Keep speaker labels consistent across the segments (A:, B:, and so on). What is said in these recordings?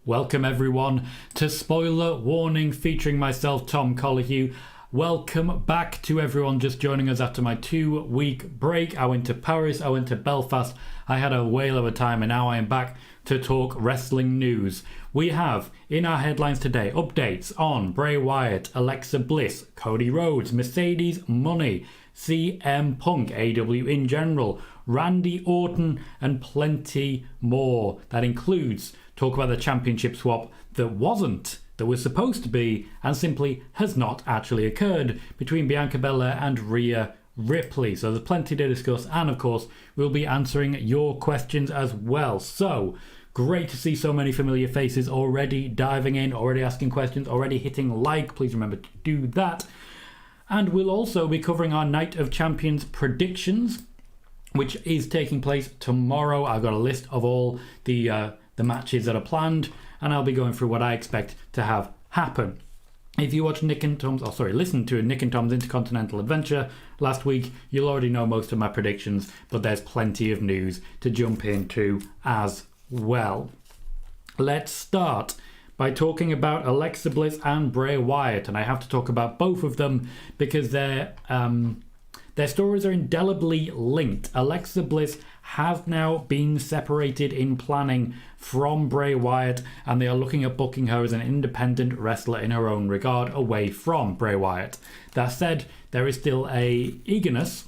A: Welcome everyone to Spoiler Warning featuring myself, Tom Colohue. Welcome back to everyone just joining us after my 2-week break. I went to Paris, I went to Belfast, I had a whale of a time and now I am back to talk wrestling news. We have in our headlines today updates on Bray Wyatt, Alexa Bliss, Cody Rhodes, Mercedes Money, CM Punk, AEW in general, Randy Orton and plenty more. That includes talk about the championship swap that was supposed to be and simply has not actually occurred between Bianca Belair and Rhea Ripley. So there's plenty to discuss, and of course we'll be answering your questions as well. So great to see so many familiar faces already diving in, already asking questions, already hitting like. Please remember to do that. And we'll also be covering our Night of Champions predictions, which is taking place tomorrow. I've got a list of all the matches that are planned, and I'll be going through what I expect to have happen. If you watched listen to Nick and Tom's Intercontinental Adventure last week, you'll already know most of my predictions, but there's plenty of news to jump into as well. Let's start by talking about Alexa Bliss and Bray Wyatt, and I have to talk about both of them because their stories are indelibly linked. Alexa Bliss has now been separated in planning from Bray Wyatt, and they are looking at booking her as an independent wrestler in her own regard away from Bray Wyatt. That said, there is still a eagerness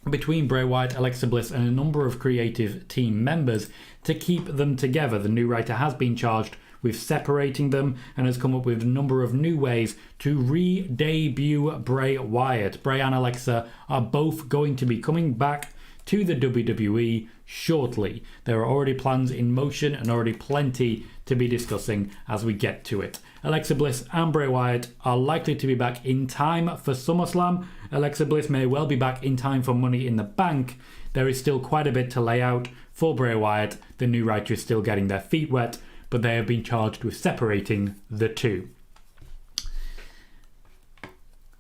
A: between Bray Wyatt, Alexa Bliss and a number of creative team members to keep them together. The new writer has been charged with separating them and has come up with a number of new ways to re-debut Bray Wyatt. Bray and Alexa are both going to be coming back to the WWE shortly. There are already plans in motion and already plenty to be discussing as we get to it. Alexa Bliss and Bray Wyatt are likely to be back in time for SummerSlam. Alexa Bliss may well be back in time for Money in the Bank. There is still quite a bit to lay out for Bray Wyatt. The new writer is still getting their feet wet, but they have been charged with separating the two.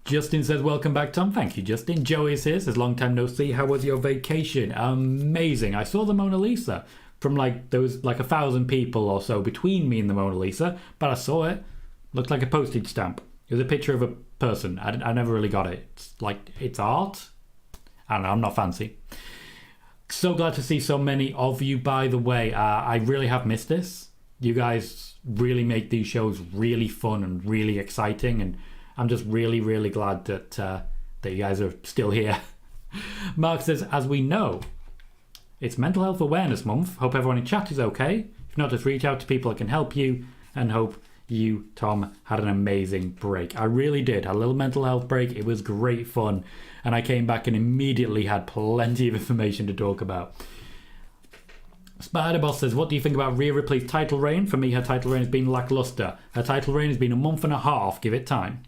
A: Justin says, welcome back, Tom. Thank you, Justin. Joey says, long time no see. How was your vacation? Amazing. I saw the Mona Lisa from there was 1,000 people or so between me and the Mona Lisa, but I saw it. Looked like a postage stamp. It was a picture of a person. I never really got it. It's art? I don't know. I'm not fancy. So glad to see so many of you, by the way. I really have missed this. You guys really make these shows really fun and really exciting, and I'm just really, really glad that you guys are still here. Mark says, as we know, it's Mental Health Awareness Month. Hope everyone in chat is okay. If not, just reach out to people that can help you, and hope you, Tom, had an amazing break. I really did. Had a little mental health break. It was great fun, and I came back and immediately had plenty of information to talk about. Spider-Boss says, what do you think about Rhea Ripley's title reign? For me, her title reign has been lackluster. Her title reign has been a month and a half. Give it time.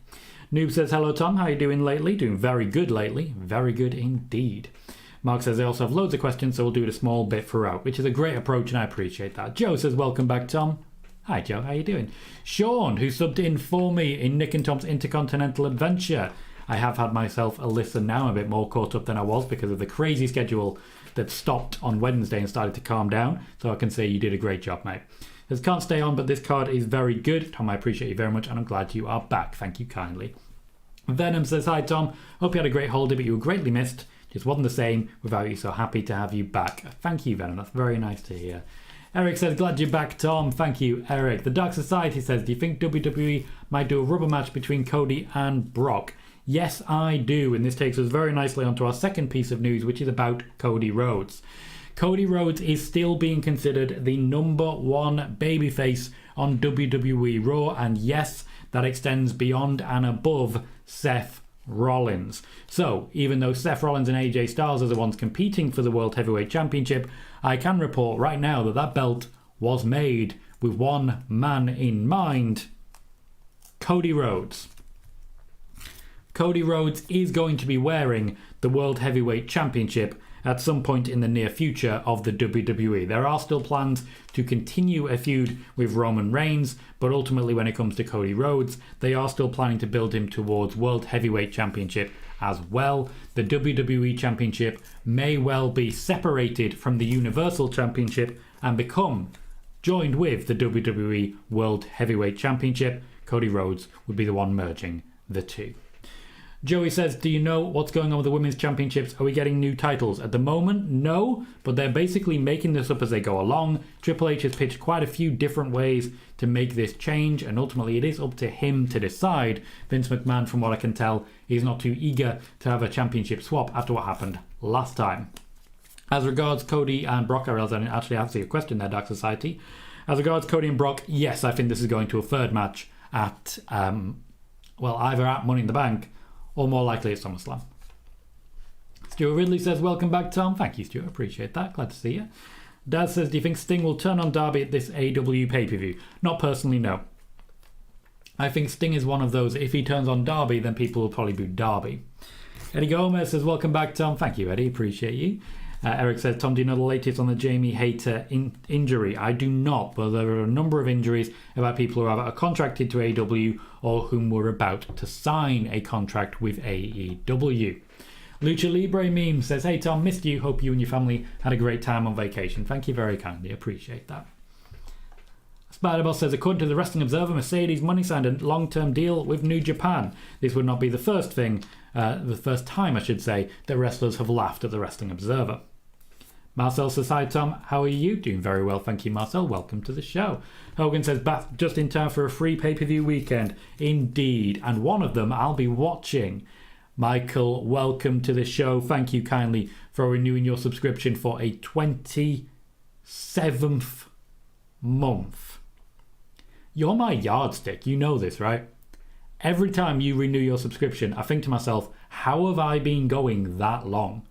A: Noob says, hello Tom, how are you doing lately? Doing very good lately. Very good indeed. Mark says, I also have loads of questions, so we'll do it a small bit throughout, which is a great approach and I appreciate that. Joe says, welcome back, Tom. Hi Joe, how you doing? Sean, who subbed in for me in Nick and Tom's Intercontinental Adventure. I have had myself a listen now. I'm a bit more caught up than I was because of the crazy schedule that stopped on Wednesday and started to calm down. So I can say you did a great job, mate. Says, can't stay on, but this card is very good. Tom, I appreciate you very much, and I'm glad you are back. Thank you kindly. Venom says, hi, Tom. Hope you had a great holiday, but you were greatly missed. Just wasn't the same without you, so happy to have you back. Thank you, Venom. That's very nice to hear. Eric says, glad you're back, Tom. Thank you, Eric. The Dark Society says, do you think WWE might do a rubber match between Cody and Brock? Yes, I do. And this takes us very nicely onto our second piece of news, which is about Cody Rhodes. Cody Rhodes is still being considered the number one babyface on WWE Raw, and yes, that extends beyond and above Seth Rollins. So, even though Seth Rollins and AJ Styles are the ones competing for the World Heavyweight Championship, I can report right now that that belt was made with one man in mind, Cody Rhodes. Cody Rhodes is going to be wearing the World Heavyweight Championship at some point in the near future of the WWE. There are still plans to continue a feud with Roman Reigns, but ultimately when it comes to Cody Rhodes, they are still planning to build him towards World Heavyweight Championship as well. The WWE Championship may well be separated from the Universal Championship and become joined with the WWE World Heavyweight Championship. Cody Rhodes would be the one merging the two. Joey says, do you know what's going on with the women's championships? Are we getting new titles? At the moment, no, but they're basically making this up as they go along. Triple H has pitched quite a few different ways to make this change, and ultimately it is up to him to decide. Vince McMahon, from what I can tell, is not too eager to have a championship swap after what happened last time. As regards Cody and Brock, I realize I didn't actually answer your question there, Dark Society. As regards Cody and Brock, yes, I think this is going to a third match at, either at Money in the Bank or more likely at SummerSlam. Stuart Ridley says, welcome back, Tom. Thank you, Stuart. Appreciate that. Glad to see you. Dad says, do you think Sting will turn on Darby at this AEW pay-per-view? Not personally, no. I think Sting is one of those, if he turns on Darby, then people will probably boo Darby. Eddie Gomez says, welcome back, Tom. Thank you, Eddie. Appreciate you. Eric says, Tom, do you know the latest on the Jamie Hayter injury? I do not, but there are a number of injuries about people who are contracted to AEW or whom were about to sign a contract with AEW. Lucha Libre Meme says, hey Tom, missed you. Hope you and your family had a great time on vacation. Thank you very kindly. Appreciate that. Spider-Boss says, according to the Wrestling Observer, Mercedes money signed a long-term deal with New Japan. This would not be the first time, that wrestlers have laughed at the Wrestling Observer. Marcel says, hi Tom, how are you? Doing very well, thank you Marcel, welcome to the show. Hogan says, back just in time for a free pay-per-view weekend. Indeed, and one of them I'll be watching. Michael, welcome to the show. Thank you kindly for renewing your subscription for a 27th month. You're my yardstick, you know this, right? Every time you renew your subscription, I think to myself, how have I been going that long?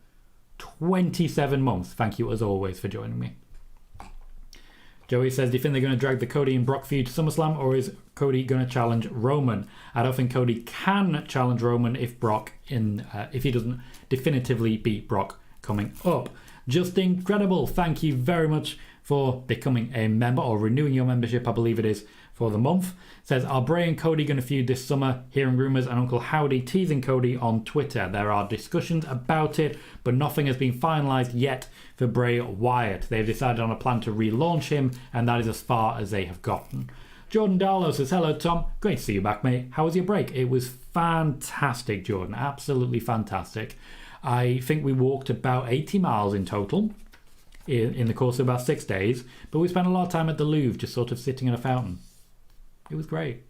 A: 27 months. Thank you as always for joining me. Joey says, do you think they're going to drag the Cody and Brock feud to SummerSlam, or is Cody going to challenge Roman? I don't think Cody can challenge Roman if he doesn't definitively beat Brock coming up. Just incredible. Thank you very much for becoming a member, or renewing your membership, I believe it is, for the month. Says, are Bray and Cody going to feud this summer? Hearing rumours and Uncle Howdy teasing Cody on Twitter. There are discussions about it, but nothing has been finalised yet for Bray Wyatt. They've decided on a plan to relaunch him, and that is as far as they have gotten. Jordan Darlow says, hello Tom, great to see you back mate. How was your break? It was fantastic, Jordan, absolutely fantastic. I think we walked about 80 miles in total in the course of about 6 days, but we spent a lot of time at the Louvre just sort of sitting in a fountain. It was great.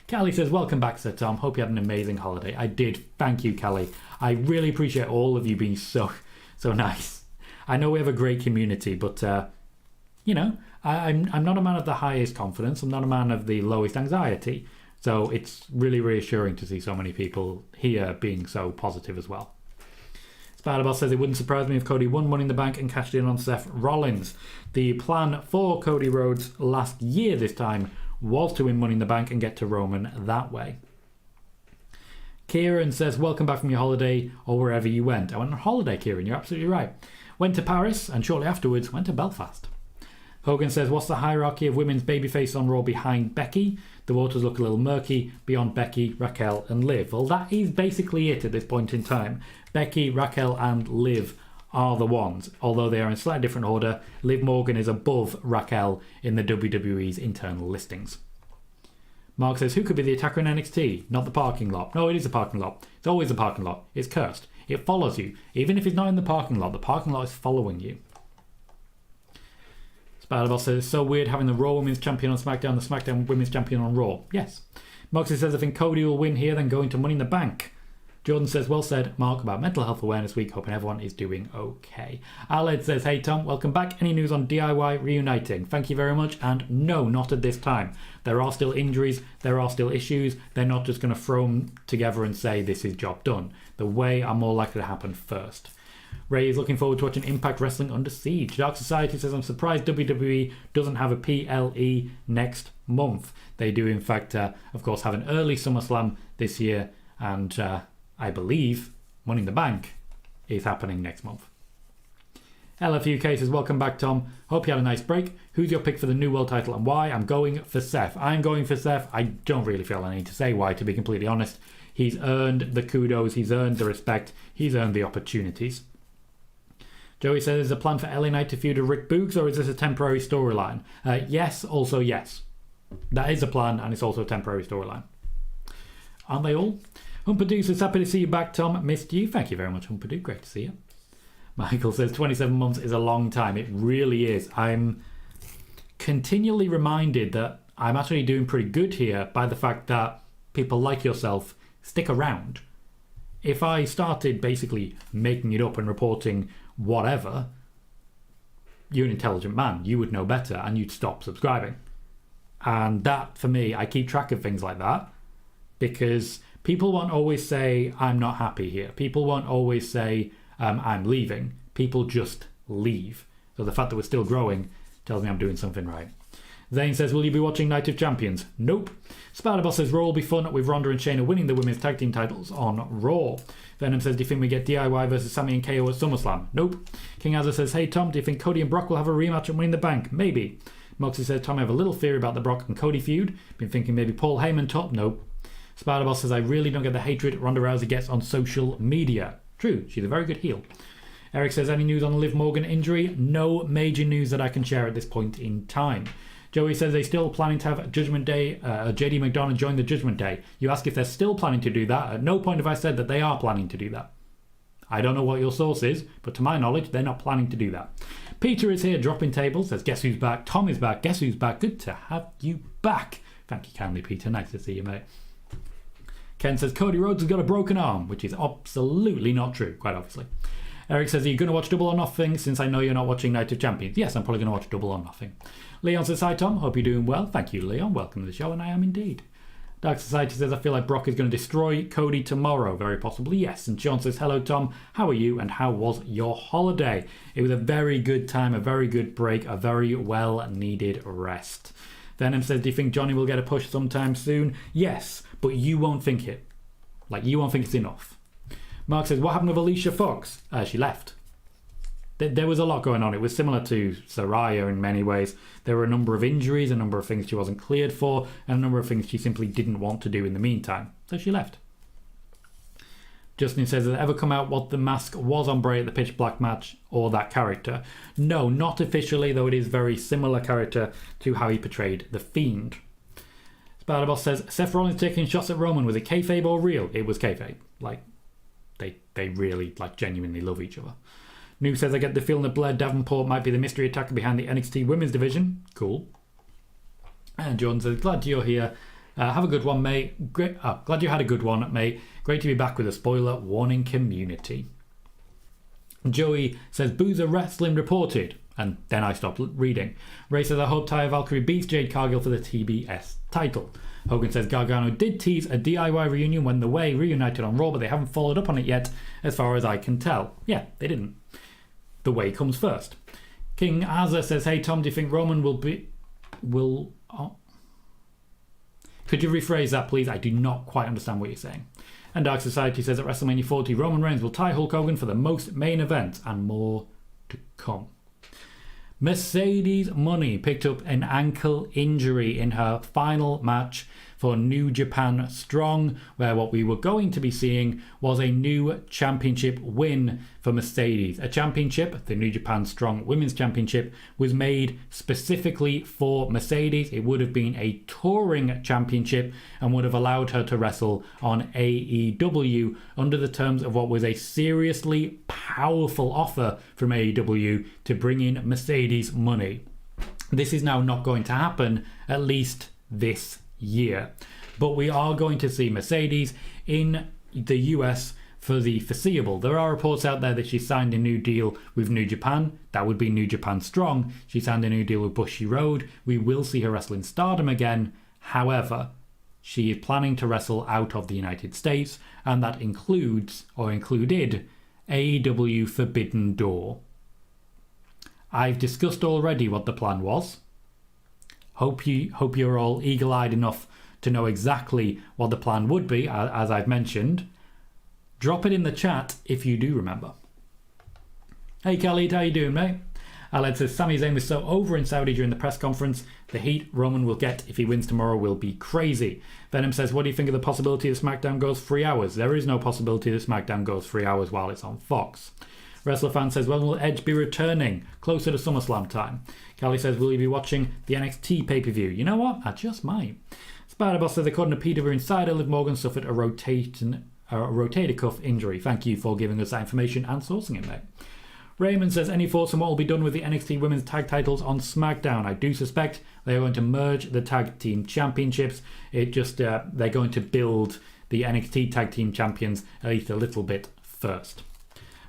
A: Callie says, welcome back, Sir Tom. Hope you had an amazing holiday. I did. Thank you, Callie. I really appreciate all of you being so nice. I know we have a great community, but, I'm not a man of the highest confidence. I'm not a man of the lowest anxiety. So it's really reassuring to see so many people here being so positive as well. Spider-Boss says, it wouldn't surprise me if Cody won Money in the Bank and cashed in on Seth Rollins. The plan for Cody Rhodes last year this time was to win Money in the Bank and get to Roman that way. Kieran says, welcome back from your holiday or wherever you went. I went on holiday, Kieran, you're absolutely right. Went to Paris and shortly afterwards went to Belfast. Hogan says, what's the hierarchy of women's babyface on Raw behind Becky? The waters look a little murky beyond Becky, Raquel and Liv. Well, that is basically it at this point in time. Becky, Raquel and Liv are the ones, although they are in a slightly different order. Liv Morgan is above Raquel in the WWE's internal listings. Mark says, who could be the attacker in NXT? Not the parking lot. No, it is a parking lot. It's always a parking lot. It's cursed. It follows you. Even if it's not in the parking lot is following you. Spider-Boss says, it's so weird having the Raw Women's Champion on SmackDown, the SmackDown Women's Champion on Raw. Yes. Moxie says, I think Cody will win here, then go into Money in the Bank. Jordan says, well said, Mark, about Mental Health Awareness Week. Hoping everyone is doing okay. Aled says, hey Tom, welcome back. Any news on DIY reuniting? Thank you very much. And no, not at this time. There are still injuries. There are still issues. They're not just going to throw them together and say this is job done. The way are more likely to happen first. Ray is looking forward to watching Impact Wrestling Under Siege. Dark Society says, I'm surprised WWE doesn't have a PLE next month. They do, in fact, of course, have an early SummerSlam this year. And I believe Money in the Bank is happening next month. LFUK says, welcome back, Tom. Hope you had a nice break. Who's your pick for the new world title and why? I'm going for Seth. I'm going for Seth. I don't really feel I need to say why, to be completely honest. He's earned the kudos. He's earned the respect. He's earned the opportunities. Joey says, is a plan for LA Knight to feud with Rick Boogs, or is this a temporary storyline? Yes, also yes. That is a plan, and it's also a temporary storyline. Aren't they all? Humpadoo says, happy to see you back, Tom. Missed you. Thank you very much, Humpadoo. Great to see you. Michael says, 27 months is a long time. It really is. I'm continually reminded that I'm actually doing pretty good here by the fact that people like yourself stick around. If I started basically making it up and reporting whatever, you're an intelligent man. You would know better and you'd stop subscribing. And that, for me, I keep track of things like that because people won't always say, I'm not happy here. People won't always say, I'm leaving. People just leave. So the fact that we're still growing tells me I'm doing something right. Zane says, will you be watching Night of Champions? Nope. Spider-Boss says, Raw will be fun with Ronda and Shayna winning the women's tag team titles on Raw. Venom says, do you think we get DIY versus Sami and KO at SummerSlam? Nope. King Azza says, hey Tom, do you think Cody and Brock will have a rematch and win the bank? Maybe. Moxie says, Tom, I have a little theory about the Brock and Cody feud. Been thinking maybe Paul Heyman top? Nope. Spider-Boss says, I really don't get the hatred Ronda Rousey gets on social media. True, she's a very good heel. Eric says, any news on the Liv Morgan injury? No major news that I can share at this point in time. Joey says they're still planning to have Judgment Day, JD McDonough join the Judgment Day. You ask if they're still planning to do that. At no point have I said that they are planning to do that. I don't know what your source is, but to my knowledge, they're not planning to do that. Peter is here, dropping tables, says, guess who's back? Tom is back. Guess who's back? Good to have you back. Thank you kindly, Peter. Nice to see you, mate. Ken says, Cody Rhodes has got a broken arm, which is absolutely not true, quite obviously. Eric says, are you going to watch Double or Nothing since I know you're not watching Night of Champions? Yes, I'm probably going to watch Double or Nothing. Leon says, hi Tom, hope you're doing well. Thank you, Leon. Welcome to the show, and I am indeed. Dark Society says, I feel like Brock is going to destroy Cody tomorrow. Very possibly, yes. And Sean says, hello Tom, how are you and how was your holiday? It was a very good time, a very good break, a very well needed rest. Venom says, do you think Johnny will get a push sometime soon? Yes, but you won't think it. Like, you won't think it's enough. Mark says, what happened with Alicia Fox? She left. There was a lot going on. It was similar to Saraya in many ways. There were a number of injuries, a number of things she wasn't cleared for, and a number of things she simply didn't want to do in the meantime. So she left. Justin says, has it ever come out what the mask was on Bray at the Pitch Black match or that character? No, not officially, though it is very similar character to how he portrayed the Fiend. Spider-Boss says, Seth Rollins taking shots at Roman. Was it kayfabe or real? It was kayfabe. Like, they really, like, genuinely love each other. Noob says, I get the feeling that Blair Davenport might be the mystery attacker behind the NXT women's division. Cool. And Jordan says, glad you're here. Have a good one, mate. Great. Glad you had a good one, mate. Great to be back with a spoiler warning community. Joey says, Boozer Wrestling reported. And then I stopped reading. Ray says, I hope Taya Valkyrie beats Jade Cargill for the TBS title. Hogan says, Gargano did tease a DIY reunion when The Way reunited on Raw, but they haven't followed up on it yet, as far as I can tell. Yeah, they didn't. The Way comes first. King Azza says, hey Tom, do you think Roman will... Oh. Could you rephrase that, please? I do not quite understand what you're saying. And Dark Society says, at WrestleMania 40, Roman Reigns will tie Hulk Hogan for the most main events, and more to come. Mercedes Money picked up an ankle injury in her final match for New Japan Strong, where what we were going to be seeing was a new championship win for Mercedes. A championship, the New Japan Strong Women's Championship, was made specifically for Mercedes. It would have been a touring championship and would have allowed her to wrestle on AEW under the terms of what was a seriously powerful offer from AEW to bring in Mercedes money. This is now not going to happen, at least this year. But we are going to see Mercedes in the US for the foreseeable. There are reports out there that she signed a new deal with New Japan. That would be New Japan Strong. She signed a new deal with Bushy Road. We will see her wrestle in Stardom again. However, she is planning to wrestle out of the United States, and that includes, or included, AEW Forbidden Door. I've discussed already what the plan was. Hope you're all eagle-eyed enough to know exactly what the plan would be, as I've mentioned. Drop it in the chat if you do remember. Hey Khalid, how you doing, mate? Aled says, Sami Zayn was so over in Saudi during the press conference. The heat Roman will get if he wins tomorrow will be crazy. Venom says, what do you think of the possibility that SmackDown goes 3 hours? There is no possibility that SmackDown goes 3 hours while it's on Fox. Wrestler Fan says, when will Edge be returning? Closer to SummerSlam time. Callie says, will you be watching the NXT pay-per-view? You know what? I just might. Spider-Boss says, according to PWInsider, Liv Morgan suffered a rotator cuff injury. Thank you for giving us that information and sourcing it, mate. Raymond says, any thoughts on what will be done with the NXT Women's Tag Titles on SmackDown? I do suspect they are going to merge the Tag Team Championships. They're going to build the NXT Tag Team Champions at least a little bit first.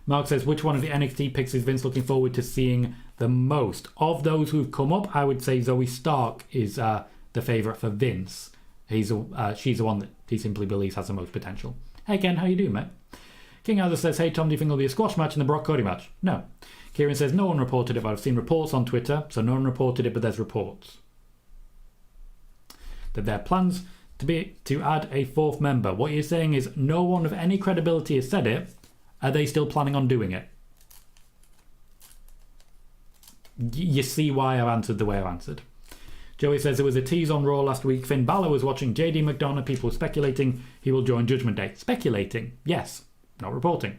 A: Mark says, which one of the NXT picks is Vince looking forward to seeing the most? Of those who've come up, I would say Zoe Stark is the favourite for Vince. She's the one that he simply believes has the most potential. Hey Ken, how you doing, mate? King Arthur says, hey Tom, do you think there'll be a squash match in the Brock Cody match? No. Kieran says, no one reported it, but I've seen reports on Twitter, so no one reported it, but there's reports that there are plans to add a fourth member. What you're saying is no one of any credibility has said it. Are they still planning on doing it? You see why I've answered the way I've answered. Joey says there was a tease on Raw last week. Finn Balor was watching JD McDonough. People were speculating he will join Judgment Day. Speculating? Yes. Not reporting.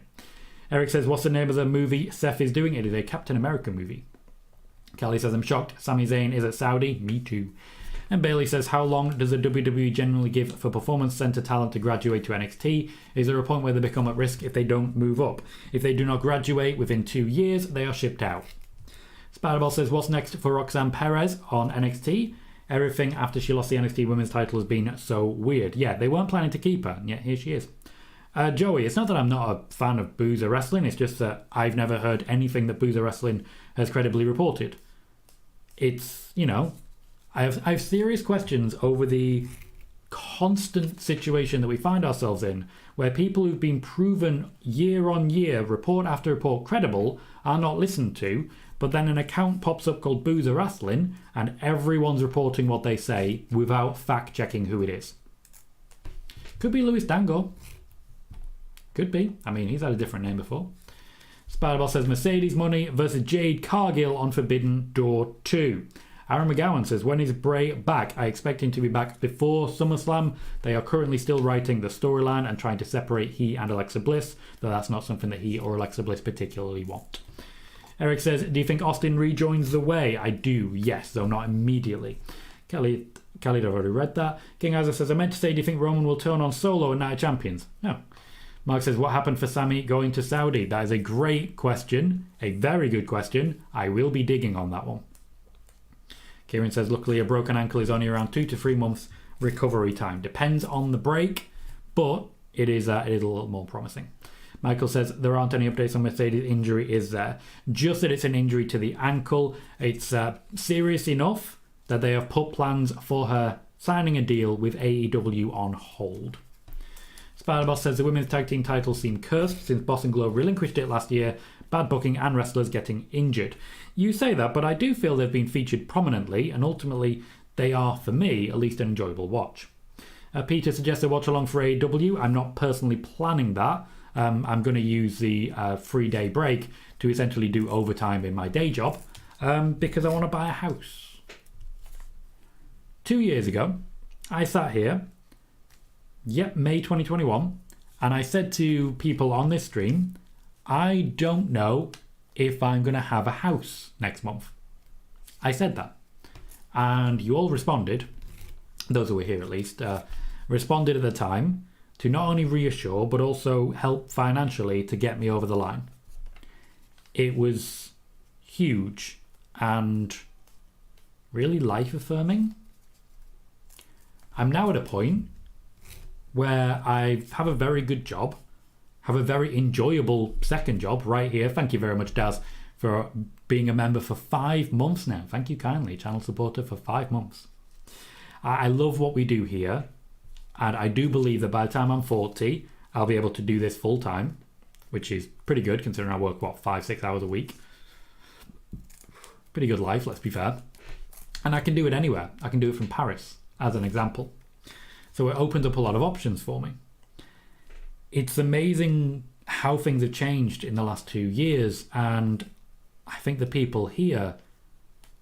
A: Eric says, what's the name of the movie Seth is doing? It is a Captain America movie. Kelly says, I'm shocked Sami Zayn is at Saudi. Me too. And Bailey says, how long does the WWE generally give for performance center talent to graduate to NXT? Is there a point where they become at risk if they don't move up? If they do not graduate within 2 years, they are shipped out. Spiderball says, what's next for Roxanne Perez on NXT? Everything after she lost the NXT Women's title has been so weird. Yeah, they weren't planning to keep her, and yet here she is. Joey, it's not that I'm not a fan of Boozer Wrestling, it's just that I've never heard anything that Boozer Wrestling has credibly reported. It's, I have serious questions over the constant situation that we find ourselves in, where people who've been proven year on year, report after report, credible, are not listened to, but then an account pops up called Boozer Wrestling, and everyone's reporting what they say without fact-checking who it is. Could be Louis Dango. Could be. I mean, he's had a different name before. Spiderball says, Mercedes Money versus Jade Cargill on Forbidden Door 2. Aaron McGowan says, when is Bray back? I expect him to be back before SummerSlam. They are currently still writing the storyline and trying to separate he and Alexa Bliss, though that's not something that he or Alexa Bliss particularly want. Eric says, do you think Austin rejoins The Way? I do, yes, though not immediately. Kelly, I've already read that. King Isaac says, I meant to say, do you think Roman will turn on Solo in Night of Champions? No. Mark says, what happened for Sami going to Saudi? That is a great question. A very good question. I will be digging on that one. Kieran says, luckily a broken ankle is only around 2 to 3 months recovery time. Depends on the break, but it is a little more promising. Michael says, there aren't any updates on Mercedes' injury, is there? Just that it's an injury to the ankle. It's serious enough that they have put plans for her signing a deal with AEW on hold. Spiderboss says the women's tag team titles seem cursed since Boss and Globe relinquished it last year. Bad booking and wrestlers getting injured. You say that, but I do feel they've been featured prominently, and ultimately they are, for me, at least an enjoyable watch. Peter suggests a watch along for AEW. I'm not personally planning that. I'm going to use the 3-day break to essentially do overtime in my day job because I want to buy a house. 2 years ago, I sat here, May 2021, and I said to people on this stream, I don't know if I'm going to have a house next month. I said that. And you all responded, those who were here at least, responded at the time to not only reassure, but also help financially to get me over the line. It was huge and really life-affirming. I'm now at a point where I have a very good job, have a very enjoyable second job right here. Thank you very much, Daz, for being a member for 5 months now. Thank you kindly, channel supporter for 5 months. I love what we do here, and I do believe that by the time I'm 40, I'll be able to do this full time, which is pretty good considering I work, 5-6 hours a week. Pretty good life, let's be fair. And I can do it anywhere. I can do it from Paris, as an example. So it opens up a lot of options for me. It's amazing how things have changed in the last 2 years, and I think the people here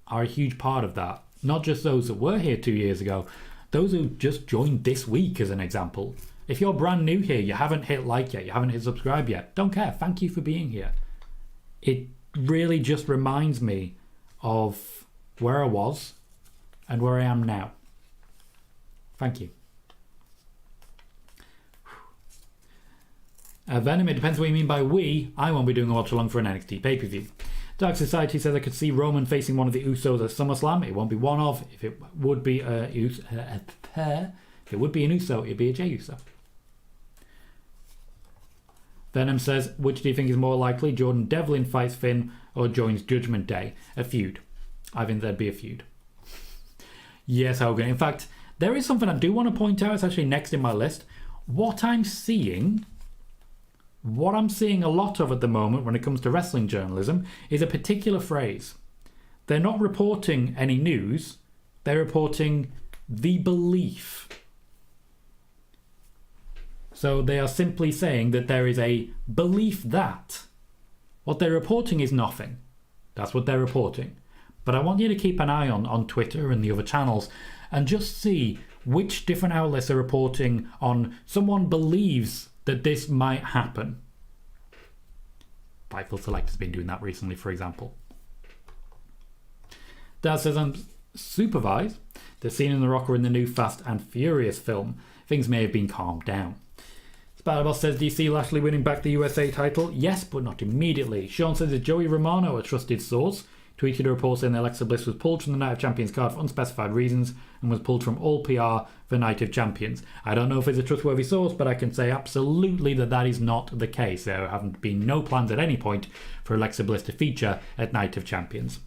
A: are a huge part of that. Not just those that were here 2 years ago, those who just joined this week as an example. If you're brand new here, you haven't hit like yet, you haven't hit subscribe yet, don't care, thank you for being here. it really just reminds me of where I was and where I am now. Thank you. Venom, it depends what you mean by we. I won't be doing a watch along for an NXT pay-per-view. Dark Society says I could see Roman facing one of the Usos at SummerSlam. It won't be one of. If it would be an Uso, it'd be a Jey Uso. Venom says, which do you think is more likely? Jordan Devlin fights Finn or joins Judgment Day? A feud. I think there'd be a feud. Yes, Hogan. In fact, there is something I do want to point out. It's actually next in my list. What I'm seeing a lot of at the moment when it comes to wrestling journalism is a particular phrase. They're not reporting any news. They're reporting the belief. So they are simply saying that there is a belief that. What they're reporting is nothing. That's what they're reporting. But I want you to keep an eye on Twitter and the other channels and just see which different outlets are reporting on someone believes that this might happen. Fightful Select has been doing that recently, for example. Dad says, I'm supervised. The scene in The Rock are in the new Fast and Furious film. Things may have been calmed down. Spider-Boss says, do you see Lashley winning back the USA title? Yes, but not immediately. Sean says, is Joey Romano a trusted source? Tweeted a report saying that Alexa Bliss was pulled from the Night of Champions card for unspecified reasons and was pulled from all PR for Night of Champions. I don't know if it's a trustworthy source, but I can say absolutely that is not the case. There haven't been no plans at any point for Alexa Bliss to feature at Night of Champions.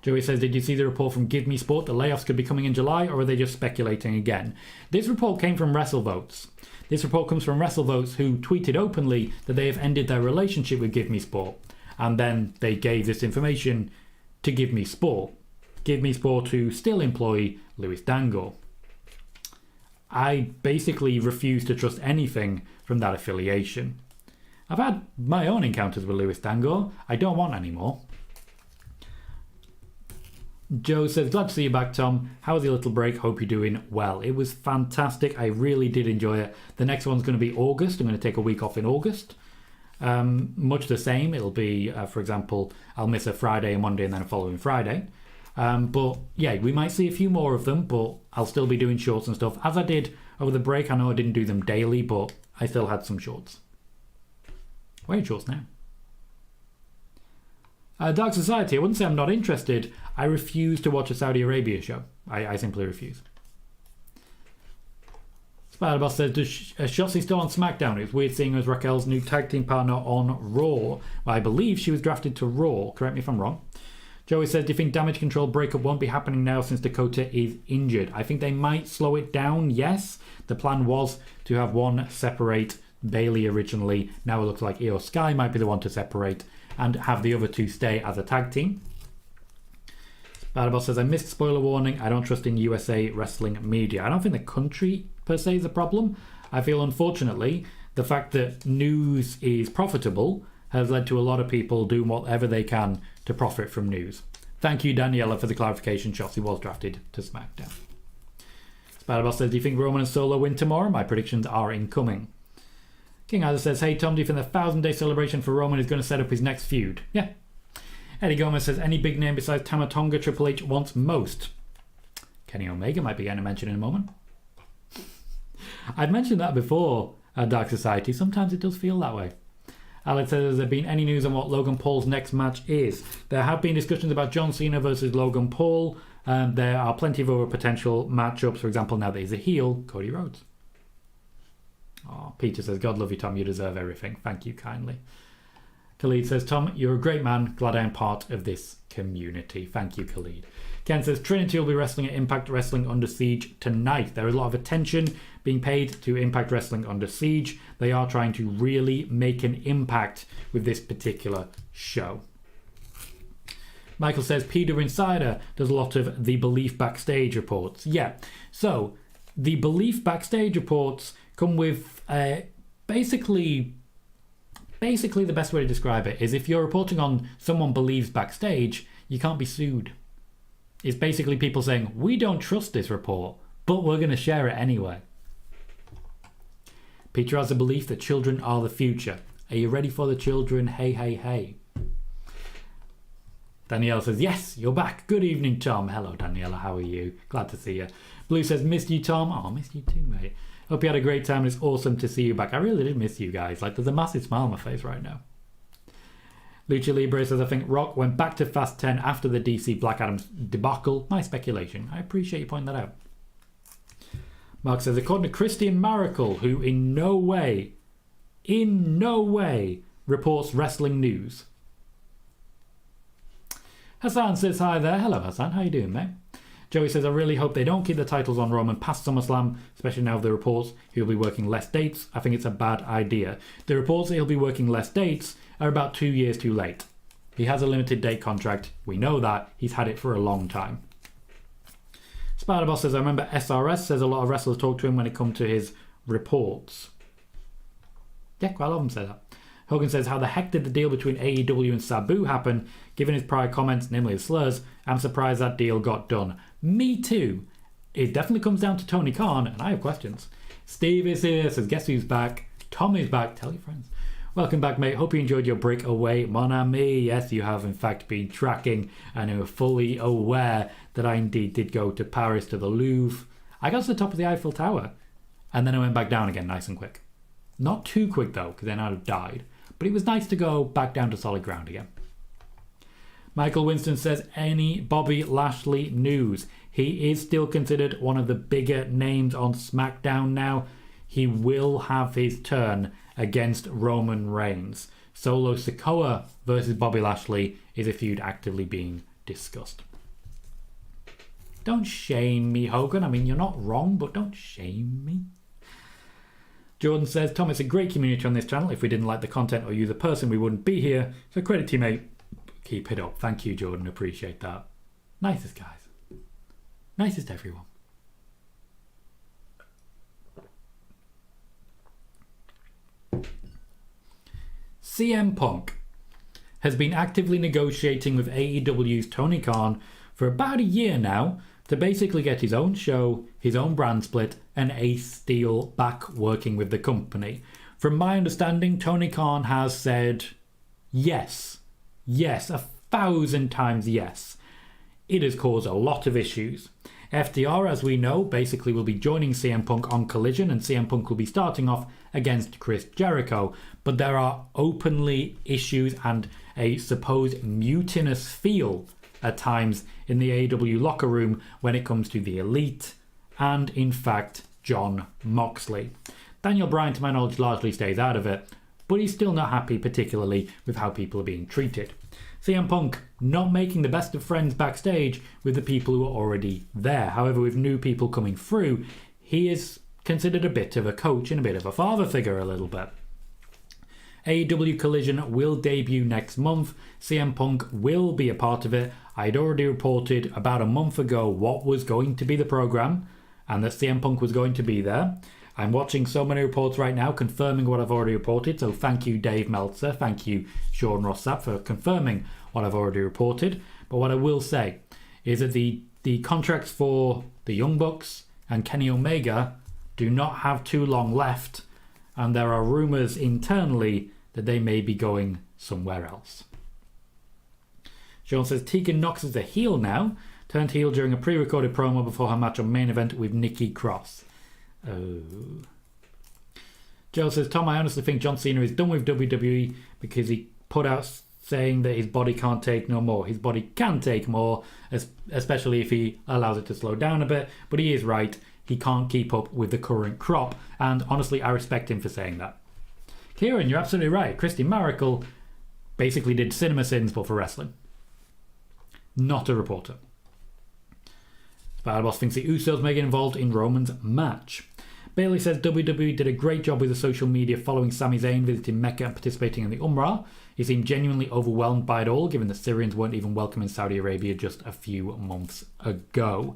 A: Joey says, did you see the report from Give Me Sport? The layoffs could be coming in July, or are they just speculating again? This report came from WrestleVotes. This report comes from WrestleVotes, who tweeted openly that they have ended their relationship with Give Me Sport. And then they gave this information to Give Me Sport. Give Me Sport who still employ Louis Dangle. I basically refuse to trust anything from that affiliation. I've had my own encounters with Louis Dangle. I don't want any more. Joe says, glad to see you back, Tom. How was your little break? Hope you're doing well. It was fantastic. I really did enjoy it. The next one's going to be August. I'm going to take a week off in August. Much the same. It'll be, for example, I'll miss a Friday and Monday and then a following Friday. But yeah, we might see a few more of them, but I'll still be doing shorts and stuff. As I did over the break, I know I didn't do them daily, but I still had some shorts. Wearing shorts now. Dark Society, I wouldn't say I'm not interested. I refuse to watch a Saudi Arabia show. I simply refuse. Spider-Boss says, does Shotzi still on SmackDown? It's weird seeing her as Raquel's new tag team partner on Raw. Well, I believe she was drafted to Raw. Correct me if I'm wrong. Joey says, do you think Damage Control breakup won't be happening now since Dakota is injured? I think they might slow it down, yes. The plan was to have one separate Bayley originally. Now it looks like Io Sky might be the one to separate and have the other two stay as a tag team. Spider-Boss says, I missed spoiler warning. I don't trust in USA wrestling media. I don't think the country per se is a problem. I feel, unfortunately, the fact that news is profitable has led to a lot of people doing whatever they can to profit from news. Thank you, Daniela, for the clarification. Shotzi was drafted to SmackDown. Spider-Boss says, do you think Roman and Solo win tomorrow? My predictions are incoming. King Either says, hey Tom, do you think the 1,000-day celebration for Roman is going to set up his next feud? Yeah. Eddie Gomez says, any big name besides Tama Tonga Triple H wants most? Kenny Omega might be getting a mention in a moment. I'd mentioned that before, Dark Society. Sometimes it does feel that way. Alex says, has there been any news on what Logan Paul's next match is? There have been discussions about John Cena versus Logan Paul. There are plenty of other potential matchups. For example, now that he's a heel, Cody Rhodes. Oh, Peter says, God love you, Tom. You deserve everything. Thank you kindly. Khalid says, Tom, you're a great man. Glad I'm part of this community. Thank you, Khalid. Ken says, Trinity will be wrestling at Impact Wrestling Under Siege tonight. There is a lot of attention being paid to Impact Wrestling Under Siege. They are trying to really make an impact with this particular show. Michael says, PWInsider does a lot of the Belief Backstage reports. Yeah, so the Belief Backstage reports come with basically the best way to describe it is if you're reporting on someone believes backstage, you can't be sued. It's basically people saying, we don't trust this report, but we're going to share it anyway. Peter has a belief that children are the future. Are you ready for the children? Hey, hey, hey. Daniela says, yes, you're back. Good evening, Tom. Hello, Daniela. How are you? Glad to see you. Blue says, missed you, Tom. Oh, missed you too, mate. Hope you had a great time. It's awesome to see you back. I really did miss you guys. Like, there's a massive smile on my face right now. Lucha Libre says, I think Rock went back to Fast 10 after the DC Black Adams debacle. My speculation. I appreciate you pointing that out. Mark says, according to Christian Miracle, who in no way reports wrestling news. Hassan says hi there. Hello, Hassan. How you doing, mate? Joey says, I really hope they don't keep the titles on Roman past SummerSlam, especially now with the reports he'll be working less dates. I think it's a bad idea. The reports that he'll be working less dates are about 2 years too late. He has a limited date contract. We know that. He's had it for a long time. Spider-Boss says, I remember SRS says a lot of wrestlers talk to him when it comes to his reports. Yeah, quite a lot of them say that. Hogan says, how the heck did the deal between AEW and Sabu happen? Given his prior comments, namely the slurs, I'm surprised that deal got done. Me too. It definitely comes down to Tony Khan, and I have questions. Steve is here, says, guess who's back? Tom is back. Tell your friends. Welcome back, mate. Hope you enjoyed your break away. Mon ami. Yes, you have in fact been tracking and are fully aware that I indeed did go to Paris, to the Louvre. I got to the top of the Eiffel Tower, and then I went back down again nice and quick. Not too quick, though, because then I'd have died. But it was nice to go back down to solid ground again. Michael Winston says, any Bobby Lashley news? He is still considered one of the bigger names on SmackDown now. He will have his turn against Roman Reigns. Solo Sikoa versus Bobby Lashley is a feud actively being discussed. Don't shame me, Hogan. I mean, you're not wrong, but don't shame me. Jordan says, Tom, it's a great community on this channel. If we didn't like the content or you the person, we wouldn't be here. So credit to you, mate. Keep it up. Thank you, Jordan. Appreciate that. Nicest guys. Nicest everyone. CM Punk has been actively negotiating with AEW's Tony Khan for about a year now to basically get his own show, his own brand split, and Ace Steel back working with the company. From my understanding, Tony Khan has said yes. Yes, 1,000 times yes. It has caused a lot of issues. FTR, as we know, basically will be joining CM Punk on Collision, and CM Punk will be starting off against Chris Jericho. But there are openly issues and a supposed mutinous feel at times in the AEW locker room when it comes to the Elite and, in fact, Jon Moxley. Daniel Bryan, to my knowledge, largely stays out of it, but he's still not happy, particularly with how people are being treated. CM Punk not making the best of friends backstage with the people who are already there. However, with new people coming through, he is considered a bit of a coach and a bit of a father figure a little bit. AEW Collision will debut next month. CM Punk will be a part of it. I'd already reported about a month ago what was going to be the program and that CM Punk was going to be there. I'm watching so many reports right now confirming what I've already reported, so thank you Dave Meltzer, thank you Sean Rossap for confirming what I've already reported. But what I will say is that the contracts for the Young Bucks and Kenny Omega do not have too long left, and there are rumours internally that they may be going somewhere else. Sean says Tegan Nox is a heel now, turned heel during a pre-recorded promo before her match on Main Event with Nikki Cross. Oh. Joe says, Tom, I honestly think John Cena is done with WWE because he put out saying that his body can't take no more. His body can take more, especially if he allows it to slow down a bit, but he is right. He can't keep up with the current crop, and honestly, I respect him for saying that. Kieran, you're absolutely right. Christy Miracle basically did Cinema Sins, but for wrestling. Not a reporter. Spider-Boss thinks the Usos may get involved in Roman's match. Bailey says WWE did a great job with the social media following Sami Zayn visiting Mecca and participating in the Umrah. He seemed genuinely overwhelmed by it all, given the Syrians weren't even welcome in Saudi Arabia just a few months ago.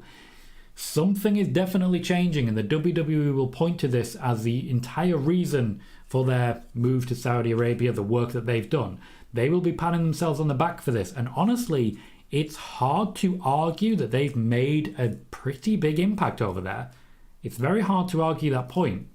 A: Something is definitely changing, and the WWE will point to this as the entire reason for their move to Saudi Arabia, the work that they've done. They will be patting themselves on the back for this, and honestly, it's hard to argue that they've made a pretty big impact over there. It's very hard to argue that point.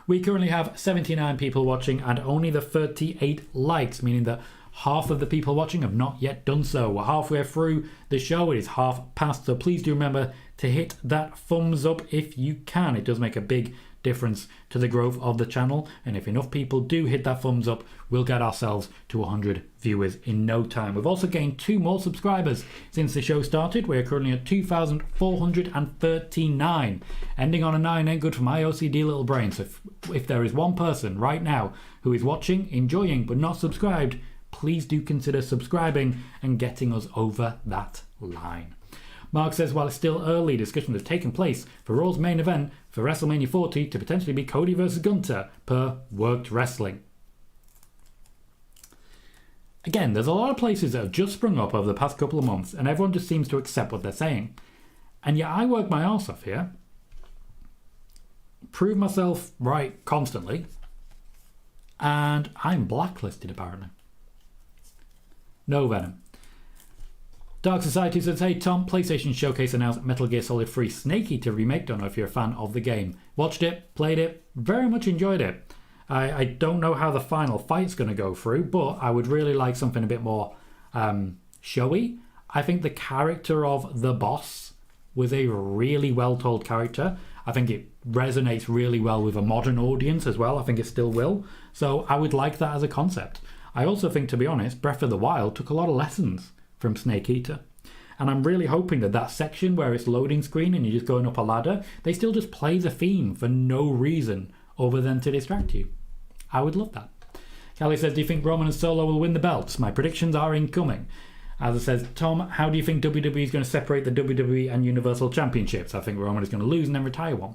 A: We currently have 79 people watching and only the 38 likes, meaning that half of the people watching have not yet done so. We're halfway through the show. It is half past, so please do remember to hit that thumbs up if you can. It does make a big difference to the growth of the channel, and if enough people do hit that thumbs up, we'll get ourselves to 100 viewers in no time. We've also gained 2 more subscribers since the show started. We're currently at 2,439. Ending on a 9 ain't good for my OCD little brain, so if there is one person right now who is watching, enjoying, but not subscribed, please do consider subscribing and getting us over that line. Mark says, while it's still early, discussions have taken place for Raw's main event for WrestleMania 40 to potentially be Cody versus Gunther per Worked Wrestling. Again, there's a lot of places that have just sprung up over the past couple of months, and everyone just seems to accept what they're saying. And yet I work my arse off here, prove myself right constantly, and I'm blacklisted apparently. No Venom. Dark Society says, hey Tom, PlayStation Showcase announced Metal Gear Solid 3 Snake Eater remake. Don't know if you're a fan of the game. Watched it, played it, very much enjoyed it. I don't know how the final fight's going to go through, but I would really like something a bit more showy. I think the character of the boss was a really well told character. I think it resonates really well with a modern audience as well. I think it still will. So I would like that as a concept. I also think, to be honest, Breath of the Wild took a lot of lessons from Snake Eater. And I'm really hoping that that section where it's loading screen and you're just going up a ladder, they still just play the theme for no reason other than to distract you. I would love that. Callie says, do you think Roman and Solo will win the belts? My predictions are incoming. As says, Tom, how do you think WWE is going to separate the WWE and Universal Championships? I think Roman is going to lose and then retire one.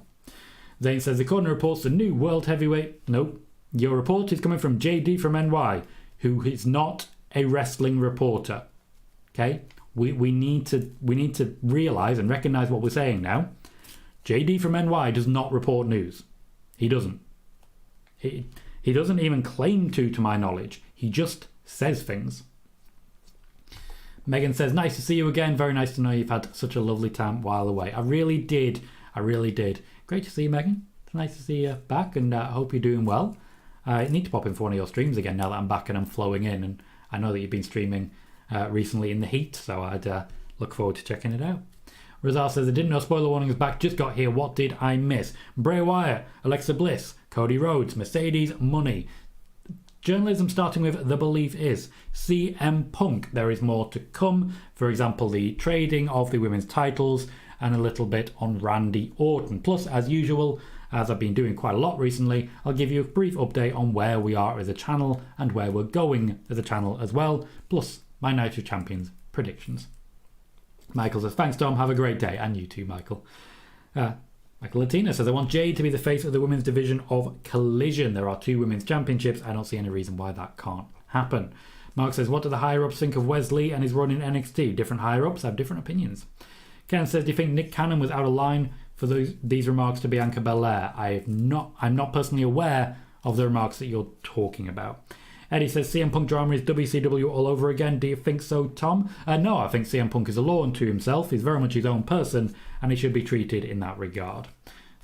A: Zane says, according to reports, the new World Heavyweight... Nope. Your report is coming from JD from NY, who is not a wrestling reporter. Okay, we need to realise and recognise what we're saying now. JD from NY does not report news. He doesn't. He doesn't even claim to my knowledge. He just says things. Megan says, nice to see you again. Very nice to know you've had such a lovely time while away. I really did. Great to see you, Megan. It's nice to see you back, and I hope you're doing well. I need to pop in for one of your streams again now that I'm back and I'm flowing in, and I know that you've been streaming recently in the heat, so I'd look forward to checking it out. Rizal says, I didn't know spoiler warning is back, just got here, what did I miss? Bray Wyatt, Alexa Bliss, Cody Rhodes, Mercedes, money. Journalism starting with The Belief is CM Punk. There is more to come, for example the trading of the women's titles and a little bit on Randy Orton. Plus, as usual, as I've been doing quite a lot recently, I'll give you a brief update on where we are as a channel and where we're going as a channel as well, plus my Night of Champions predictions. Michael says, thanks Tom, have a great day. And you too, Michael. Michael Latina says, I want Jade to be the face of the women's division of Collision. There are 2 women's championships. I don't see any reason why that can't happen. Mark says, what do the higher-ups think of Wesley and his run in NXT? Different higher-ups have different opinions. Ken says, do you think Nick Cannon was out of line for these remarks to Bianca Belair? I'm not personally aware of the remarks that you're talking about. Eddie says, CM Punk drama is WCW all over again. Do you think so, Tom? No, I think CM Punk is a law unto himself. He's very much his own person, and he should be treated in that regard.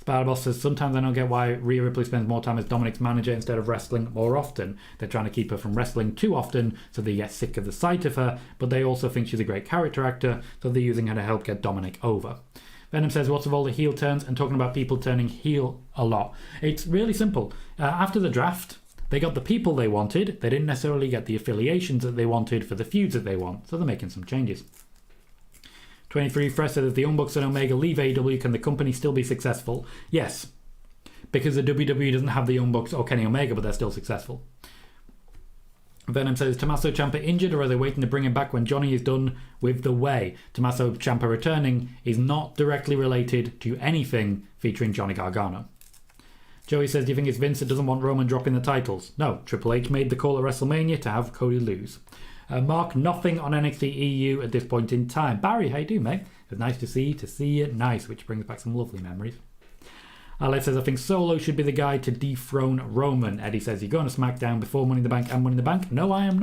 A: Spider-Boss says, sometimes I don't get why Rhea Ripley spends more time as Dominic's manager instead of wrestling more often. They're trying to keep her from wrestling too often, so they get sick of the sight of her, but they also think she's a great character actor, so they're using her to help get Dominic over. Venom says, what's of all the heel turns and talking about people turning heel a lot? It's really simple. After the draft, they got the people they wanted. They didn't necessarily get the affiliations that they wanted for the feuds that they want. So they're making some changes. 23 Fresh said, if the Young Bucks and Omega leave AEW, can the company still be successful? Yes. Because the WWE doesn't have the Young Bucks or Kenny Omega, but they're still successful. Venom says, Tommaso Ciampa injured, or are they waiting to bring him back when Johnny is done with the way? Tommaso Ciampa returning is not directly related to anything featuring Johnny Gargano. Joey says, do you think it's Vince that doesn't want Roman dropping the titles? No, Triple H made the call at WrestleMania to have Cody lose. Mark, nothing on NXT EU at this point in time. Barry, how you doing, mate? It's nice to see you. Nice, which brings back some lovely memories. Alex says, I think Solo should be the guy to dethrone Roman. Eddie says, you're going to SmackDown before Money in the Bank and Money in the Bank? No, I am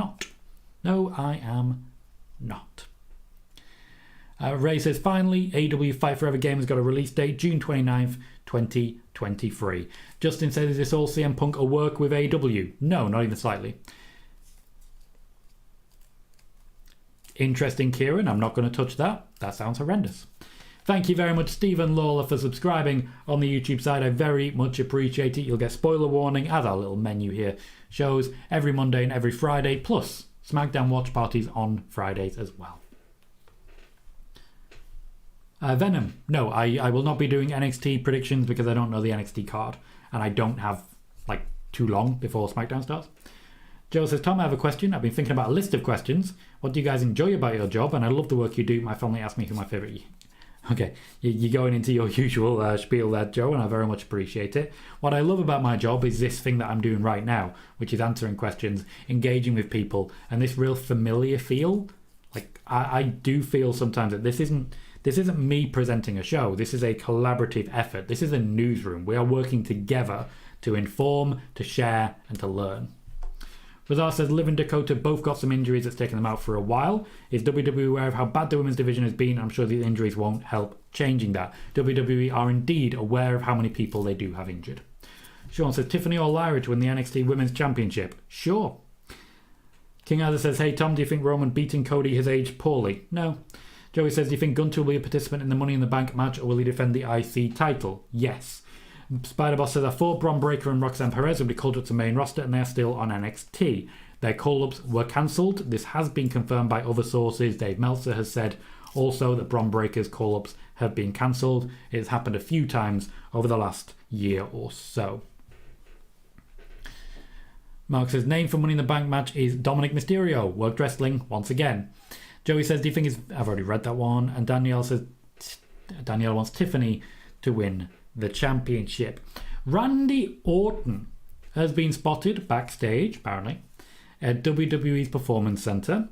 A: not. Ray says, finally, AEW Fight Forever game has got a release date, June 29th, 2023. Justin says, is this all CM Punk a work with AEW? No, not even slightly. Interesting, Kieran. I'm not going to touch that. That sounds horrendous. Thank you very much, Stephen Lawler, for subscribing on the YouTube side. I very much appreciate it. You'll get spoiler warning, as our little menu here shows, every Monday and every Friday, plus SmackDown watch parties on Fridays as well. Venom. No, I will not be doing NXT predictions because I don't know the NXT card. And I don't have, too long before SmackDown starts. Joe says, Tom, I have a question. I've been thinking about a list of questions. What do you guys enjoy about your job? And I love the work you do. My family asked me who my favourite... Okay, you're going into your usual spiel there, Joe, and I very much appreciate it. What I love about my job is this thing that I'm doing right now, which is answering questions, engaging with people, and this real familiar feel. I do feel sometimes that this isn't me presenting a show. This is a collaborative effort. This is a newsroom. We are working together to inform, to share, and to learn. Razar says, Liv and Dakota both got some injuries that's taken them out for a while. Is WWE aware of how bad the women's division has been? I'm sure these injuries won't help changing that. WWE are indeed aware of how many people they do have injured. Sean says, Tiffany or Lyra to win the NXT Women's Championship? Sure. King Arthur says, hey Tom, do you think Roman beating Cody has aged poorly? No. Joey says, do you think Gunther will be a participant in the Money in the Bank match or will he defend the IC title? Yes. Spider-Boss says, I thought Bron Breakker and Roxanne Perez would be called up to main roster and they are still on NXT. Their call-ups were cancelled. This has been confirmed by other sources. Dave Meltzer has said also that Bron Breakker's call-ups have been cancelled. It's happened a few times over the last year or so. Mark says, name for Money in the Bank match is Dominic Mysterio. Worked wrestling once again. Joey says, do you think it's... I've already read that one. And Danielle says, Danielle wants Tiffany to win the championship. Randy Orton has been spotted backstage, apparently, at WWE's Performance Center.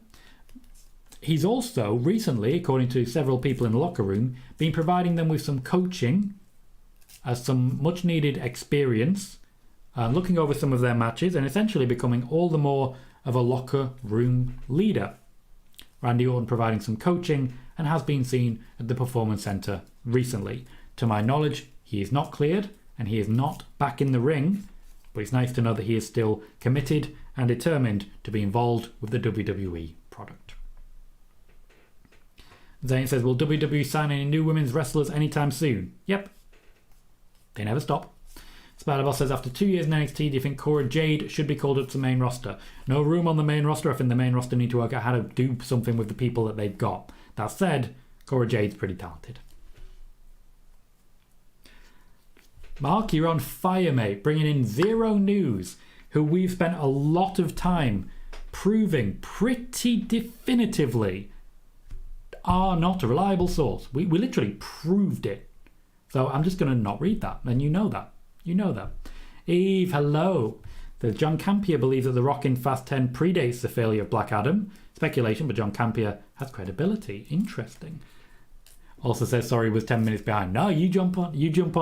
A: He's also recently, according to several people in the locker room, been providing them with some coaching, some much needed experience, looking over some of their matches and essentially becoming all the more of a locker room leader. Randy Orton providing some coaching and has been seen at the Performance Center recently. To my knowledge, he is not cleared and he is not back in the ring, but it's nice to know that he is still committed and determined to be involved with the WWE product. Zane says, will WWE sign any new women's wrestlers anytime soon? Yep. They never stop. Spider-Boss says, after 2 years in NXT, do you think Cora Jade should be called up to main roster? No room on the main roster. I think the main roster need to work out how to do something with the people that they've got. That said, Cora Jade's pretty talented. Mark, you're on fire, mate. Bringing in Zero News, who we've spent a lot of time proving pretty definitively are not a reliable source. We literally proved it. So I'm just going to not read that. And you know that. You know that. Eve, hello. The John Campier believes that The Rock in Fast 10 predates the failure of Black Adam. Speculation, but John Campier has credibility. Interesting. Also says, sorry, was 10 minutes behind. No, you jump on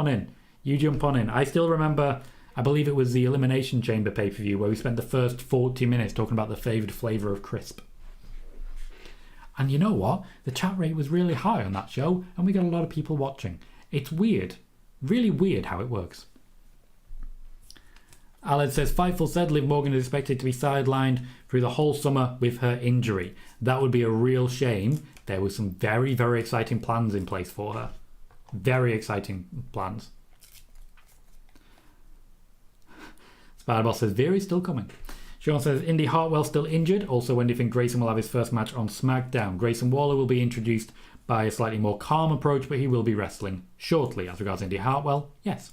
A: in. You jump on in. I still remember, I believe it was the Elimination Chamber pay-per-view where we spent the first 40 minutes talking about the favoured flavour of crisp. And you know what? The chat rate was really high on that show and we got a lot of people watching. It's weird. Really weird how it works. Alan says, Fightful said Liv Morgan is expected to be sidelined through the whole summer with her injury. That would be a real shame. There were some very, very exciting plans in place for her. Very exciting plans. Spider-Boss says, Veery's still coming. Sean says, Indy Hartwell still injured. Also, when do you think Grayson will have his first match on SmackDown? Grayson Waller will be introduced by a slightly more calm approach, but he will be wrestling shortly. As regards Indy Hartwell, yes.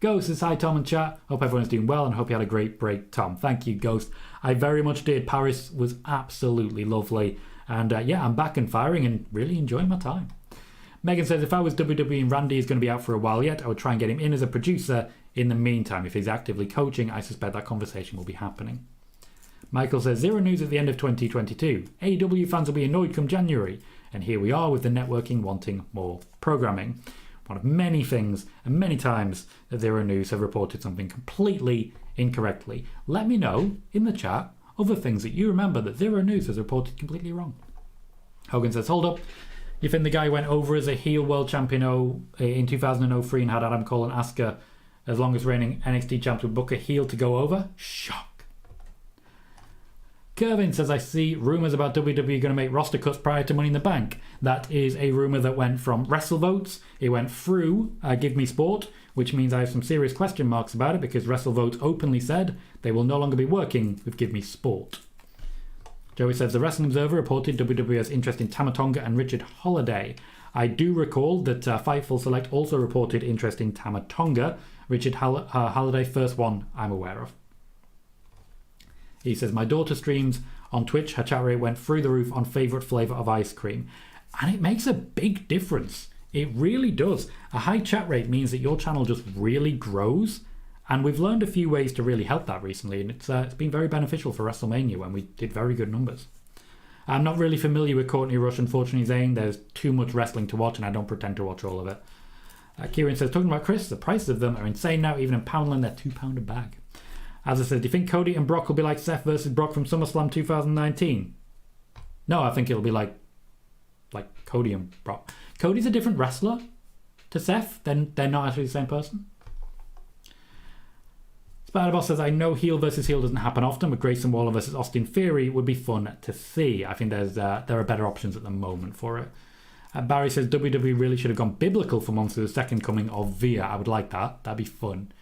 A: Ghost says, hi Tom and chat. Hope everyone's doing well and hope you had a great break, Tom. Thank you, Ghost. I very much did. Paris was absolutely lovely. And yeah, I'm back and firing and really enjoying my time. Megan says, if I was WWE and Randy is going to be out for a while yet, I would try and get him in as a producer in the meantime. If he's actively coaching, I suspect that conversation will be happening. Michael says, zero news at the end of 2022. AEW fans will be annoyed come January. And here we are with the networking wanting more programming. One of many things and many times that Zero News have reported something completely incorrectly. Let me know in the chat other things that you remember that Zero News has reported completely wrong. Hogan says, hold up. You think the guy went over as a heel world champion in 2003 and had Adam Cole and Asuka as long as reigning NXT champion would book a heel to go over? Shock. Kervin says, I see rumours about WWE going to make roster cuts prior to Money in the Bank. That is a rumour that went from WrestleVotes. It went through Give Me Sport, which means I have some serious question marks about it because WrestleVotes openly said they will no longer be working with Give Me Sport. Joey says, the Wrestling Observer reported WWE has interest in Tama Tonga and Richard Holiday. I do recall that Fightful Select also reported interest in Tama Tonga. Richard Holiday, first one I'm aware of. He says, my daughter streams on Twitch. Her chat rate went through the roof on favourite flavour of ice cream. And it makes a big difference. It really does. A high chat rate means that your channel just really grows. And we've learned a few ways to really help that recently. And it's been very beneficial for WrestleMania when we did very good numbers. I'm not really familiar with Courtney Rush, unfortunately, Zayn. There's too much wrestling to watch and I don't pretend to watch all of it. Kieran says, talking about Chris, the prices of them are insane now. Even in Poundland, they're £2 a bag. As I said, do you think Cody and Brock will be like Seth versus Brock from SummerSlam 2019? No, I think it'll be like Cody and Brock. Cody's a different wrestler to Seth. Then they're not actually the same person. Spider-Boss says, I know heel versus heel doesn't happen often, but Grayson Waller versus Austin Theory would be fun to see. I think there are better options at the moment for it. Barry says, WWE really should have gone biblical for months of the second coming of Via. I would like that. That'd be fun.